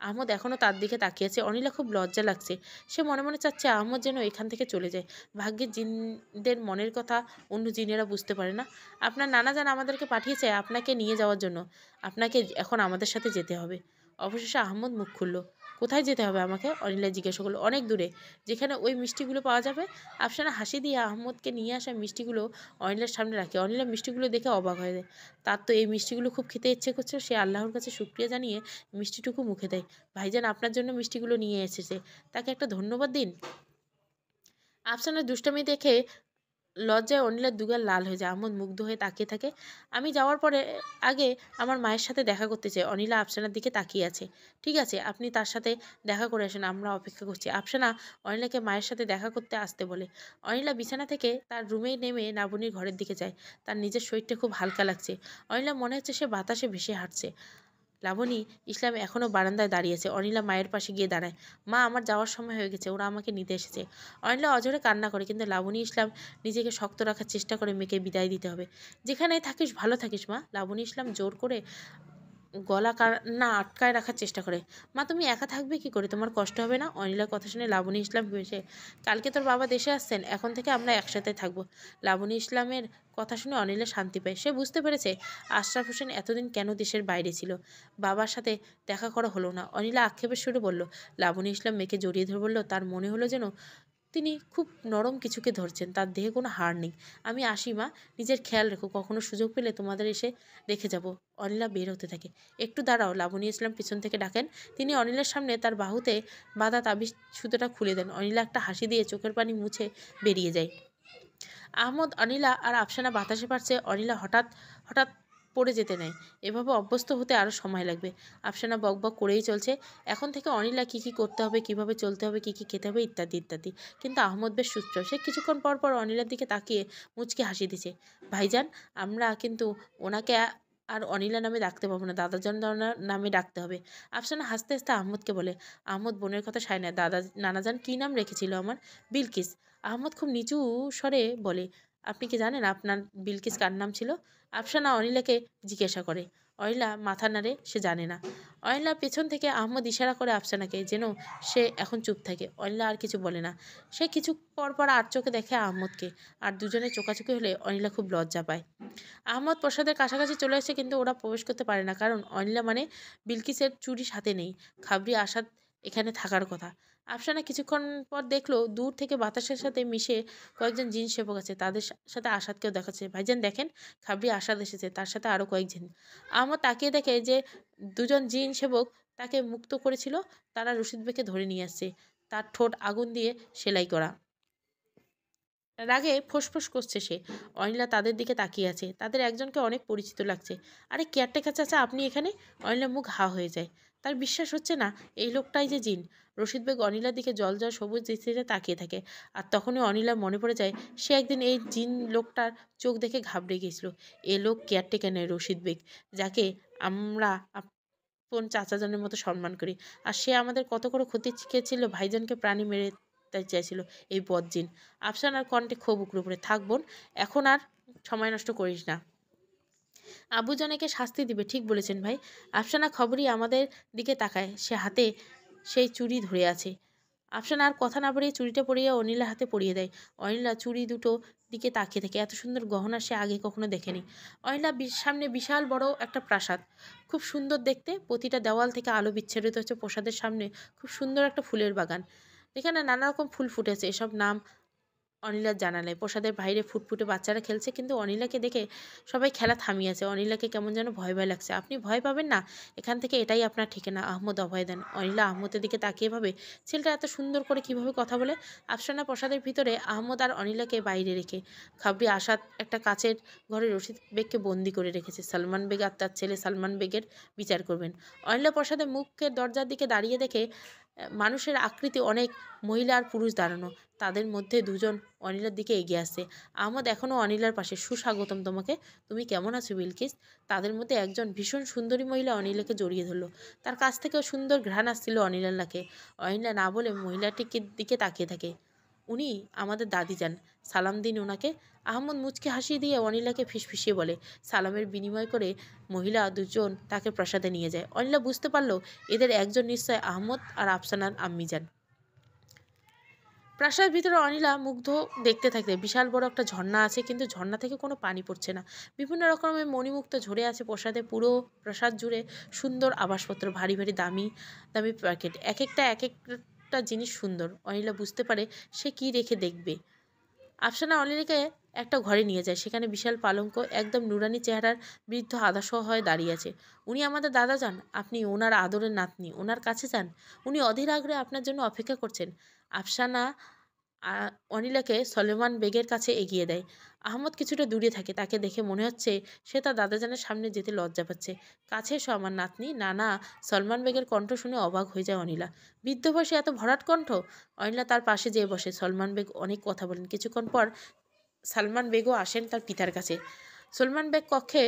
আহমদ এখনও তার দিকে তাকিয়েছে। অনিলা খুব লজ্জা লাগছে। সে মনে মনে চাচ্ছে আহমদ যেন এখান থেকে চলে যায়। ভাগ্যের জিনদের মনের কথা অন্য জিনেরা বুঝতে পারে না। আপনার নানা জান আমাদেরকে পাঠিয়েছে আপনাকে নিয়ে যাওয়ার জন্য। আপনাকে এখন আমাদের সাথে যেতে হবে। অবশেষে আহমদ মুখ খুলল। কোথায় যেতে হবে আমাকে? অনিলা জিজ্ঞাসা করলো। অনেক দূরে, যেখানে ওই মিষ্টিগুলো পাওয়া যাবে। আফসানা হাসি দিয়ে আহমদকে নিয়ে আসা মিষ্টিগুলো অনিলার সামনে রাখে। অনিলা মিষ্টিগুলো দেখে অবাক হয়ে যায়। তার তো এই মিষ্টিগুলো খুব খেতে ইচ্ছে করছে। সে আল্লাহর কাছে শুকরিয়া জানিয়ে মিষ্টিটুকু মুখে দেয়। ভাইজান আপনার জন্য মিষ্টিগুলো নিয়ে এসেছে, তাকে একটা ধন্যবাদ দিন। আফসানার দুষ্টামি দেখে লজ্জায় অনিলার দুগাল লাল হয়ে যায়। আহমদ মুগ্ধ হয়ে তাকিয়ে থাকে। আমি যাওয়ার পরে আগে আমার মায়ের সাথে দেখা করতে চাই। অনিলা আফসানার দিকে তাকিয়ে আছে। ঠিক আছে, আপনি তার সাথে দেখা করে আসেন, আমরা অপেক্ষা করছি। আফসানা অনিলাকে মায়ের সাথে দেখা করতে আসতে বলে। অনিলা বিছানা থেকে তার রুমে নেমে লাবণীর ঘরের দিকে যায়। তার নিজের শরীরটা খুব হালকা লাগছে। অনিলা মনে হচ্ছে সে বাতাসে ভেসে হাঁটছে। লাবণী ইসলাম এখনও বারান্দায় দাঁড়িয়েছে। অনিলা মায়ের পাশে গিয়ে দাঁড়ায়। মা, আমার যাওয়ার সময় হয়ে গেছে, ওরা আমাকে নিতে এসেছে। অনিলা অঝরে কান্না করে, কিন্তু লাবণী ইসলাম নিজেকে শক্ত রাখার চেষ্টা করে মেয়েকে বিদায় দিতে হবে। যেখানেই থাকিস ভালো থাকিস মা। লাবণী ইসলাম জোর করে গলা কান্না আটকায় রাখার চেষ্টা করে। মা, তুমি একা থাকবে কি করে? তোমার কষ্ট হবে না? অনিলার কথা শুনে লাবণী ইসলাম হেসে, কালকে তোর বাবা দেশে আসছেন, এখন থেকে আমরা একসাথে থাকবো। লাবণী ইসলামের কথা শুনে অনিলা শান্তি পায়। সে বুঝতে পেরেছে আশরাফ হোসেন এতদিন কেন দেশের বাইরে ছিল। বাবার সাথে দেখা করা হলো না। অনিলা আক্ষেপের সুরে বলল। লাবণী ইসলাম মেয়েকে জড়িয়ে ধরে বলল, তার মনে হলো যেন তিনি খুব নরম কিছুকে ধরছেন, তার দেহে কোনো হাড় নেই। আমি আসি মা, নিজের খেয়াল রেখো, কখনো সুযোগ পেলে তোমাদের এসে রেখে যাব। অনিলা বের হতে থাকে। একটু দাঁড়াও, লাবণী ইসলাম পিছন থেকে ডাকেন। তিনি অনিলার সামনে তার বাহুতে বাঁধা তাবিজ সুতোটা খুলে দেন। অনিলা একটা হাসি দিয়ে চোখের পানি মুছে বেরিয়ে যায়। আহমদ, অনিলা আর আফসানা বাতাসে পারছে। অনিলা হঠাৎ হঠাৎ পড়ে যেতে নেয়। এভাবে অভ্যস্ত হতে আরও সময় লাগবে। আফসানা বকবক করেই চলছে, এখন থেকে অনিলা কী কী করতে হবে, কিভাবে চলতে হবে, কী কী খেতে হবে, ইত্যাদি ইত্যাদি। কিন্তু আহমদ বেশ সুস্থ। সে কিছুক্ষণ পর পর অনিলার দিকে তাকিয়ে মুচকি হাসি দিছে। ভাইজান, আমরা কিন্তু ওনাকে আর অনিলা নামে ডাকতে পারবো না, দাদাজান নামে ডাকতে হবে। আফসানা হাসতে হাসতে আহমদকে বলে। আহমদ বোনের কথা সায় না। নানাজান কী নাম রেখেছিল আমার? বিলকিস। আহমদ খুব নিচু স্বরে বলে, আপনি কি জানেন আপনার বিলকিস কার নাম ছিল? আফসানা অনিলাকে জিজ্ঞাসা করে। অনিলা মাথা নাড়ে, সে জানে না। অনিলা পেছন থেকে আহমদ ইশারা করে আফসানাকে যেন সে এখন চুপ থাকে। অনিলা আর কিছু বলে না। সে কিছু পর পর আর চোখে দেখে আহমদকে, আর দুজনে চোখাচোখি হলে অনিলা খুব লজ্জা পায়। আহমদ প্রসাদের কাছাকাছি চলে আসে, কিন্তু ওরা প্রবেশ করতে পারে না, কারণ অনিলা মানে বিলকিসের চুরি সাথে নেই। খাবরি আসাদ এখানে থাকার কথা। আফসানা কিছুক্ষণ পর দেখলো দূর থেকে বাতাসের সাথে মিশে কয়েকজন জিন সেবক আছে, তাদের সাথে আসাদকেও দেখাচ্ছে। ভাইজান দেখেন, খাবরি আসাদ এসেছে, তার সাথে আরও কয়েকজন। আহমদ তাকিয়ে দেখে যে দুজন জিন সেবক তাকে মুক্ত করেছিল, তারা রশিদ বেগকে ধরে নিয়ে আসছে। তার ঠোঁট আগুন দিয়ে সেলাই করা। রাগে ফোঁসফোঁস করছে সে। অনিলা তাদের দিকে তাকিয়ে আছে। তাদের একজনকে অনেক পরিচিত লাগছে। আরে কেয়ারটেকার চাচা, আপনি এখানে? অনিলার মুখ হা হয়ে যায়। তার বিশ্বাস হচ্ছে না এই লোকটাই যে জিন। রশিদ বেগ অনিলার দিকে জল জল সবুজ দৃষ্টিতে তাকিয়ে থাকে। আর তখনই অনিলার মনে পড়ে যায় সে একদিন এই জিন লোকটার চোখ দেখে ঘাবড়ে গিয়েছিল। এ লোক কেয়ারটেকার নয়, রশিদ বেগ, যাকে আমরা আপন চাচাজনের মতো সম্মান করি। আর সে আমাদের কত করে ক্ষতি শিখেছিল, ভাইজানকে প্রাণী মেরে তাই চাইছিল এই বদজিন। আফসানার কণ্ঠে ক্ষোভ উগড়ে পড়ে, থাক বোন, এখন আর সময় নষ্ট করিস না। আব্বুজানেকে শাস্তি দিবে, ঠিক বলেছেন ভাই। আফসানা খবরই আমাদের দিকে তাকায়। সে হাতে সেই চুড়ি ধরে আছে। আফসানা আর কথা না বাড়িয়ে চুড়িটা পরিয়ে অনিলার হাতে পরিয়ে দেয়। অনিলা চুড়ি দুটো দিকে তাকিয়ে থাকে। এত সুন্দর গহনা সে আগে কখনো দেখেনি। অনিলা সামনে বিশাল বড় একটা প্রাসাদ, খুব সুন্দর দেখতে। প্রতিটা দেওয়াল থেকে আলো বিচ্ছুরিত হচ্ছে। প্রসাদের সামনে খুব সুন্দর একটা ফুলের বাগান, যেখানে নানা রকম ফুল ফুটেছে। এসব নাম অনিলার জানা নেই। প্রসাদের বাইরে ফুটফুটে বাচ্চারা খেলছে, কিন্তু অনিলাকে দেখে সবাই খেলা থামিয়েছে। অনিলাকে কেমন যেন ভয় ভয় লাগছে। আপনি ভয় পাবেন না, এখান থেকে এটাই আপনার ঠিকানা। আহমদ অভয় দেন। অনিলা আহমদের দিকে তাকিয়ে ভাবে, ছেলেটা এত সুন্দর করে কিভাবে কথা বলে। আফসানা প্রসাদের ভিতরে, আহমদ আর অনিলাকে বাইরে রেখে। খাবরি আসাদ একটা কাচের ঘরে রশিদ বেগকে বন্দি করে রেখেছে। সালমান বেগ আর তার ছেলে সালমান বেগের বিচার করবেন। অনিলা প্রসাদের মুখের দরজার দিকে দাঁড়িয়ে দেখে মানুষের আকৃতি অনেক মহিলা আর পুরুষ দাঁড়ানো। তাদের মধ্যে দুজন অনিলার দিকে এগিয়ে আসছে। আহমদ এখনও অনিলার পাশে। সুস্বাগতম তোমাকে। তুমি কেমন আছো বিলকিস? তাদের মধ্যে একজন ভীষণ সুন্দরী মহিলা অনিলাকে জড়িয়ে ধরল। তার কাছ থেকেও সুন্দর ঘ্রাণ আসছিল অনিলার নাকে। অনিলা না বলে মহিলাটির দিকে তাকিয়ে থাকে। উনি আমাদের দাদি যান, সালাম দিন ওনাকে। আহমদ মুচকে হাসি দিয়ে অনিলাকে ফিসফিসিয়ে বলে। সালামের বিনিময় করে মহিলা দুজন তাকে প্রাসাদে নিয়ে যায়। অনিলা বুঝতে পারল এদের একজন নিশ্চয় আহমদ আর আফসানার আম্মি যান। প্রাসাদের ভিতরে অনিলা মুগ্ধ দেখতে থাকে। বিশাল বড় একটা ঝর্ণা আছে, কিন্তু ঝর্ণা থেকে কোনো পানি পড়ছে না। বিভিন্ন রকমের মণিমুক্ত ঝরে আছে প্রাসাদে। পুরো প্রাসাদ জুড়ে সুন্দর আবাসপত্র, ভারী ভারী দামি দামি প্যাকেট। এক একটা জিনিস সুন্দর। অনিলা বুঝতে পারে সে কি রেখে দেখবে। আফসানা অনিলাকে একটা ঘরে নিয়ে যায়। সেখানে বিশাল পালঙ্ক, একদম নুরানি চেহারার বৃদ্ধ আদাসহ হয়ে দাঁড়িয়ে আছে। উনি আমাদের দাদা যান, আপনি ওনার আদরের নাতনি, ওনার কাছে যান। উনি অধীর আগ্রহে আপনার জন্য অপেক্ষা করছেন। আফসানা অনিলাকে সলেমান বেগের কাছে এগিয়ে দেয়। আহমদ কিছুটা দূরে থাকে। তাকে দেখে মনে হচ্ছে সে তার দাদাজানের সামনে যেতে লজ্জা পাচ্ছে। কাছে এসো আমার নাতনি। নানা সলমান বেগের কণ্ঠ শুনে অবাক হয়ে যায় অনিলা। বৃদ্ধ বয়সে এত ভরাট কণ্ঠ। অনিলা তার পাশে যেয়ে বসে। সলমান বেগ অনেক কথা বলেন। কিছুক্ষণ পর সালমান বেগও আসেন তার পিতার কাছে। সলমান বেগ কক্ষে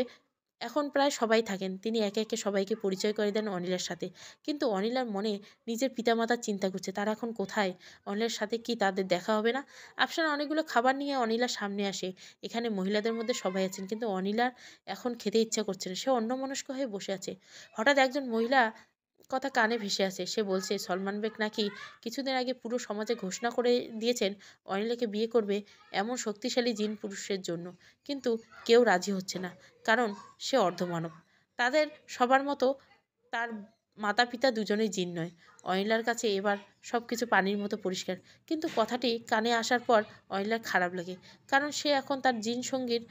এখন প্রায় সবাই থাকেন। তিনি একে একে সবাইকে পরিচয় করে দেন অনিলার সাথে। কিন্তু অনিলার মনে নিজের পিতামাতার চিন্তা করছে, তারা এখন কোথায়? অনিলার সাথে কি তাদের দেখা হবে না? আফসানা অনেকগুলো খাবার নিয়ে অনিলার সামনে আসে। এখানে মহিলাদের মধ্যে সবাই আছেন, কিন্তু অনিলার এখন খেতে ইচ্ছা করছে না। সে অন্যমনস্ক হয়ে বসে আছে। হঠাৎ একজন মহিলা কথা কানে ভেসে আসে। সে বলছে, সলমান বেগ নাকি কিছুদিন আগে পুরো সমাজে ঘোষণা করে দিয়েছেন অনিলাকে বিয়ে করবে এমন শক্তিশালী জিন পুরুষের জন্য। কিন্তু কেউ রাজি হচ্ছে না, কারণ সে অর্ধমানব। তাদের সবার মতো তার মাতা পিতা দুজনেই জিন নয়। অনিলার কাছে এবার সব কিছু পানির মতো পরিষ্কার। কিন্তু কথাটি কানে আসার পর অনিলার খারাপ লাগে, কারণ সে এখন তার জিন সঙ্গীর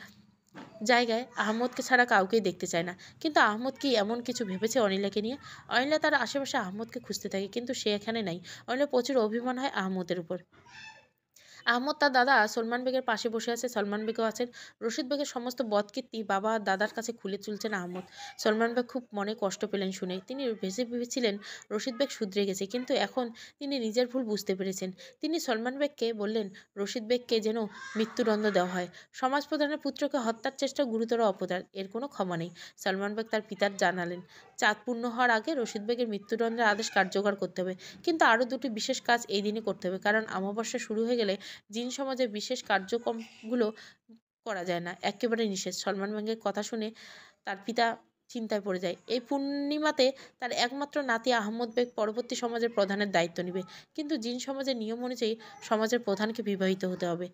জায়গায় আহমদকে ছাড়া কাউকেই দেখতে চায় না। কিন্তু আহমদ কি এমন কিছু ভেবেছে অনিলাকে নিয়ে? অনিলা তার আশেপাশে আহমদকে খুঁজতে থাকে, কিন্তু সে এখানে নাই। অনিলা প্রচুর অভিমান হয় আহমদের উপর। আহমদ তার দাদা সলমান বেগের পাশে বসে আছে। সলমান বেগও আছেন। রশিদ বেগের সমস্ত বদকীর্তি বাবা আর দাদার কাছে খুলে চলছেন আহমদ। সলমান বেগ খুব মনে কষ্ট পেলেন শুনে। তিনি ভেবেছিলেন রশিদ বেগ শুধরে গেছে, কিন্তু এখন তিনি নিজের ভুল বুঝতে পেরেছেন। তিনি সলমান বেগকে বললেন, রশিদ বেগকে যেন মৃত্যুদণ্ড দেওয়া হয়। সমাজ প্রধানের পুত্রকে হত্যার চেষ্টা গুরুতর অপরাধ, এর কোনো ক্ষমা নেই। সলমান বেগ তার পিতার জানালেন, চাঁদ পূর্ণ হওয়ার আগে রশিদ বেগের মৃত্যুদণ্ডের আদেশ কার্যকর করতে হবে। কিন্তু আরও দুটি বিশেষ কাজ এই দিনই করতে হবে, কারণ অমাবস্যা শুরু হয়ে গেলে জিন সমাজের বিশেষ কার্যক্রমগুলো করা যায় না, একেবারে নিষেধ। সলমান বেগের কথা শুনে তার পিতা চিন্তায় পড়ে যায়। এই পূর্ণিমাতে তার একমাত্র নাতি আহমদ বেগ পরবর্তী সমাজের প্রধানের দায়িত্ব নেবে। কিন্তু জিন সমাজের নিয়ম অনুযায়ী সমাজের প্রধানকে বিবাহিত হতে হবে,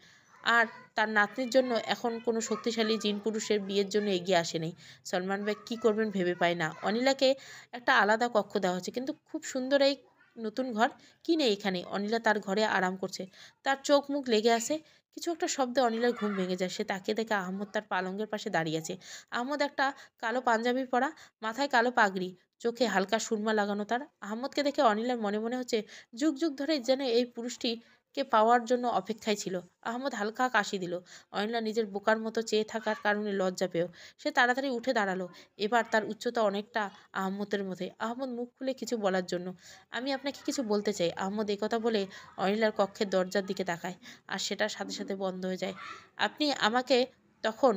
আর তার নাতনির জন্য এখন কোনো শক্তিশালী জিন পুরুষের বিয়ের জন্য এগিয়ে আসেনি। সলমান বেগ কী করবেন ভেবে পায় না। অনিলাকে একটা আলাদা কক্ষ দেওয়া হচ্ছে, কিন্তু খুব সুন্দর এই নতুন ঘর কিনে এখানে অনিলা তার ঘরে আরাম করছে। তার চোখ মুখ লেগে আছে। কিছু একটা শব্দে অনিলার ঘুম ভেঙে যায়। সে তাকিয়ে দেখে আহমদ তার পালঙ্গের পাশে দাঁড়িয়ে আছে। আহমদ একটা কালো পাঞ্জাবি পরা, মাথায় কালো পাগড়ি, চোখে হালকা সুরমা লাগানো তার। আহমদকে দেখে অনিলার মনে মনে হচ্ছে যুগ যুগ ধরে যেন এই পুরুষটিকে পাওয়ার জন্য অপেক্ষায় ছিল। আহমদ হালকা কাশি দিল। অনিলা নিজের বোকার মতো চেয়ে থাকার কারণে লজ্জা পেয়েও সে তাড়াতাড়ি উঠে দাঁড়ালো। এবার তার উচ্চতা অনেকটা আহমদের মধ্যে। আহমদ মুখ খুলে কিছু বলার জন্য, আমি আপনাকে কিছু বলতে চাই। আহমদ এই কথা বলে অনিলার কক্ষের দরজার দিকে তাকায়, আর সেটা সাথে সাথে বন্ধ হয়ে যায়। আপনি আমাকে তখন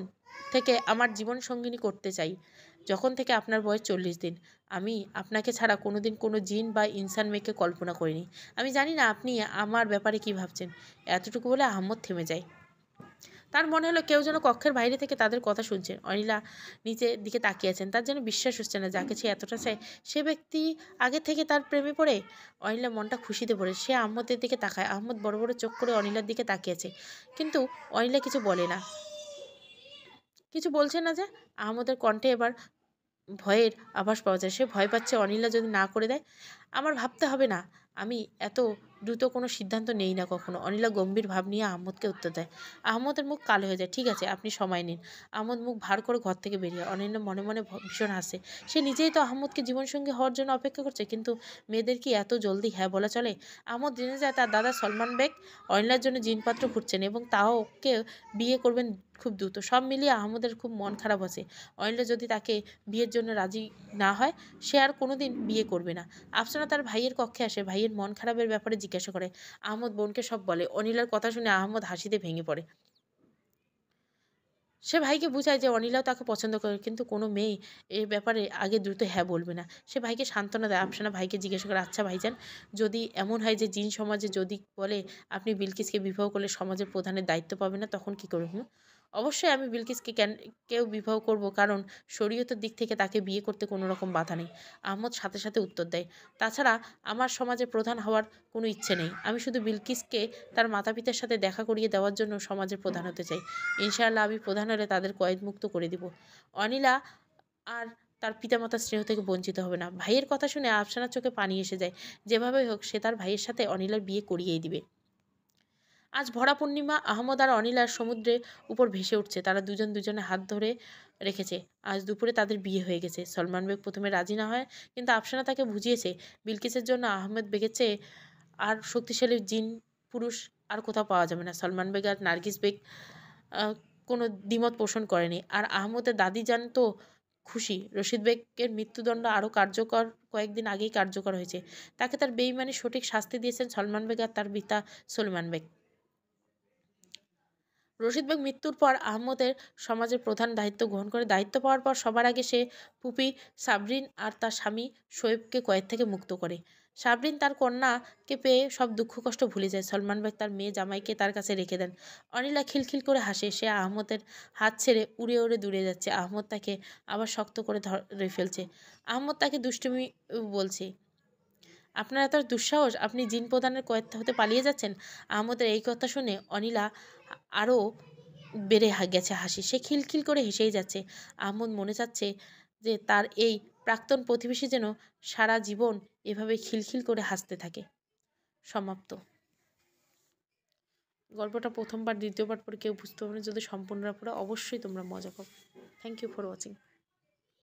থেকে আমার জীবন সঙ্গিনী করতে চাই, যখন থেকে আপনার বয়স 40 দিন। আমি আপনাকে ছাড়া কোনোদিন কোনো জিন বা ইনসান মেয়েকে কল্পনা করিনি। আমি জানি না আপনি আমার ব্যাপারে কি ভাবছেন। এতটুকু বলে আহমদ থেমে যায়। তার মনে হলো কেউ যেন কক্ষের বাইরে থেকে তাদের কথা শুনছেন। অনিলা নিচের দিকে তাকিয়ে আছেন। তার যেন বিশ্বাস হচ্ছে না যাকে সে এতটা চায় সে ব্যক্তি আগে থেকে তার প্রেমে পড়ে। অনিলা মনটা খুশিতে ভরে। সে আহমদের দিকে তাকায়। আহমদ বড় বড় চোখ করে অনিলার দিকে তাকিয়েছে, কিন্তু অনিলা কিছু বলে না। কিছু বলছে না যে। আহমদের কণ্ঠে এবার ভয়ের আভাস পাওয়া যায়। সে ভয় পাচ্ছে অনিলা যদি না করে দেয়। আমার ভাবতে হবে না, আমি এত দ্রুত কোনো সিদ্ধান্ত নেই না কখনো। অনিলা গম্ভীর ভাব নিয়ে আহমদকে উত্তর দেয়। আহমদের মুখ কালো হয়ে যায়। ঠিক আছে, আপনি সময় নিন। আহমদ মুখ ভার করে ঘর থেকে বেরিয়ে। অনিলা মনে মনে ভীষণ হাসে। সে নিজেই তো আহমদকে জীবনসঙ্গী হওয়ার জন্য অপেক্ষা করছে, কিন্তু মেয়েদের কি এত জলদি হ্যাঁ বলা চলে? আহমদ জেনে যায় তার দাদা সলমান বেগ অনিলার জন্য জিনপাত্র খুঁজছেন, এবং তাও ওকে বিয়ে করবেন খুব দ্রুত। সব মিলিয়ে আহমদের খুব মন খারাপ আছে। অনিলা যদি তাকে বিয়ের জন্য রাজি না হয়, সে আর কোনোদিন বিয়ে করবে না। আফসানা তার ভাইয়ের কক্ষে আসে। ভাইয়ের মন খারাপের ব্যাপারে জিজ্ঞাসা করে। আহমদ বোনকে সব বলে। অনিলার কথা শুনে আহমদ হাসিতে ভেঙে পড়ে। সে ভাইকে বুঝায় যে অনিলাও তাকে পছন্দ করে, কিন্তু কোনো মেয়ে এ ব্যাপারে আগে দ্রুত হ্যাঁ বলবে না। সে ভাইকে সান্ত্বনা দেয়। আফসানা ভাইকে জিজ্ঞাসা করে, আচ্ছা ভাইজান, যদি এমন হয় যে জিন সমাজে যদি বলে আপনি বিলকিসকে বিবাহ করলে সমাজের প্রধানের দায়িত্ব পাবে না, তখন কি করবেন? অবশ্যই আমি বিলকিসকে কেউ বিবাহ করব, কারণ শরীয়তের দিক থেকে তাকে বিয়ে করতে কোনো রকম বাধা নেই। আহমদ সাথে সাথে উত্তর দেয়, তাছাড়া আমার সমাজে প্রধান হওয়ার কোনো ইচ্ছে নেই। আমি শুধু বিলকিসকে তার মাতা পিতার সাথে দেখা করিয়ে দেওয়ার জন্য সমাজের প্রধান হতে চাই। ইনশাআল্লাহ আমি প্রধান হলে তাদের কয়েদমুক্ত করে দিব। অনিলা আর তার পিতামাতার স্নেহ থেকে বঞ্চিত হবে না। ভাইয়ের কথা শুনে আফসানার চোখে পানি এসে যায়। যেভাবে হোক সে তার ভাইয়ের সাথে অনিলার বিয়ে করিয়েই দিবে। আজ ভরা পূর্ণিমা। আহমদ আর অনিলার সমুদ্রের উপর ভেসে উঠছে। তারা দুজন দুজনে হাত ধরে রেখেছে। আজ দুপুরে তাদের বিয়ে হয়ে গেছে। সলমান বেগ প্রথমে রাজি না হয়, কিন্তু আফসানা তাকে বুঝিয়েছে বিলকিসের জন্য আহমেদ বেগের চেয়ে আর শক্তিশালী জিন পুরুষ আর কোথাও পাওয়া যাবে না। সলমান বেগ আর নার্গিস বেগ কোনো দ্বিমত পোষণ করেনি। আর আহমদের দাদি যান তো খুশি। রশিদ বেগের মৃত্যুদণ্ড আরও কার্যকর কয়েকদিন আগেই কার্যকর হয়েছে। তাকে তার বেইমানি সঠিক শাস্তি দিয়েছেন সলমান বেগ আর তার পিতা সলমান বেগ। রশিদ বেগ মৃত্যুর পর আহমদের সমাজের প্রধান দায়িত্ব গ্রহণ করে। দায়িত্ব পাওয়ার পর সবার আগে সে পুপি সাবরিন আর তার স্বামী শোয়েবকে কয়েদ থেকে মুক্ত করে। সাবরিন তার কন্যাকে পেয়ে সব দুঃখ কষ্ট ভুলে যায়। সলমান বেগ তার মেয়ে জামাইকে তার কাছে রেখে দেন। অনিলা খিলখিল করে হাসে। সে আহমদের হাত ছেড়ে উড়ে উড়ে দূরে যাচ্ছে। আহমদ তাকে আবার শক্ত করে ধরে ফেলছে। আহমদ তাকে দুষ্টুমি বলছে, আপনার এত দুঃসাহস, আপনি জিন প্রধানের কয়েদ হতে পালিয়ে যাচ্ছেন। আহমদের এই কথা শুনে অনিলা আরও বেড়ে গেছে হাসি। সে খিলখিল করে হেসেই যাচ্ছে। আহমদ মনে চাচ্ছে যে তার এই প্রাক্তন প্রতিবেশী যেন সারা জীবন এভাবে খিলখিল করে হাসতে থাকে। সমাপ্ত। গল্পটা প্রথমবার দ্বিতীয়বার পরে কেউ বুঝতে পারবে না, যদি সম্পূর্ণরা পড়ে অবশ্যই তোমরা মজা পাবে। Thank you for watching.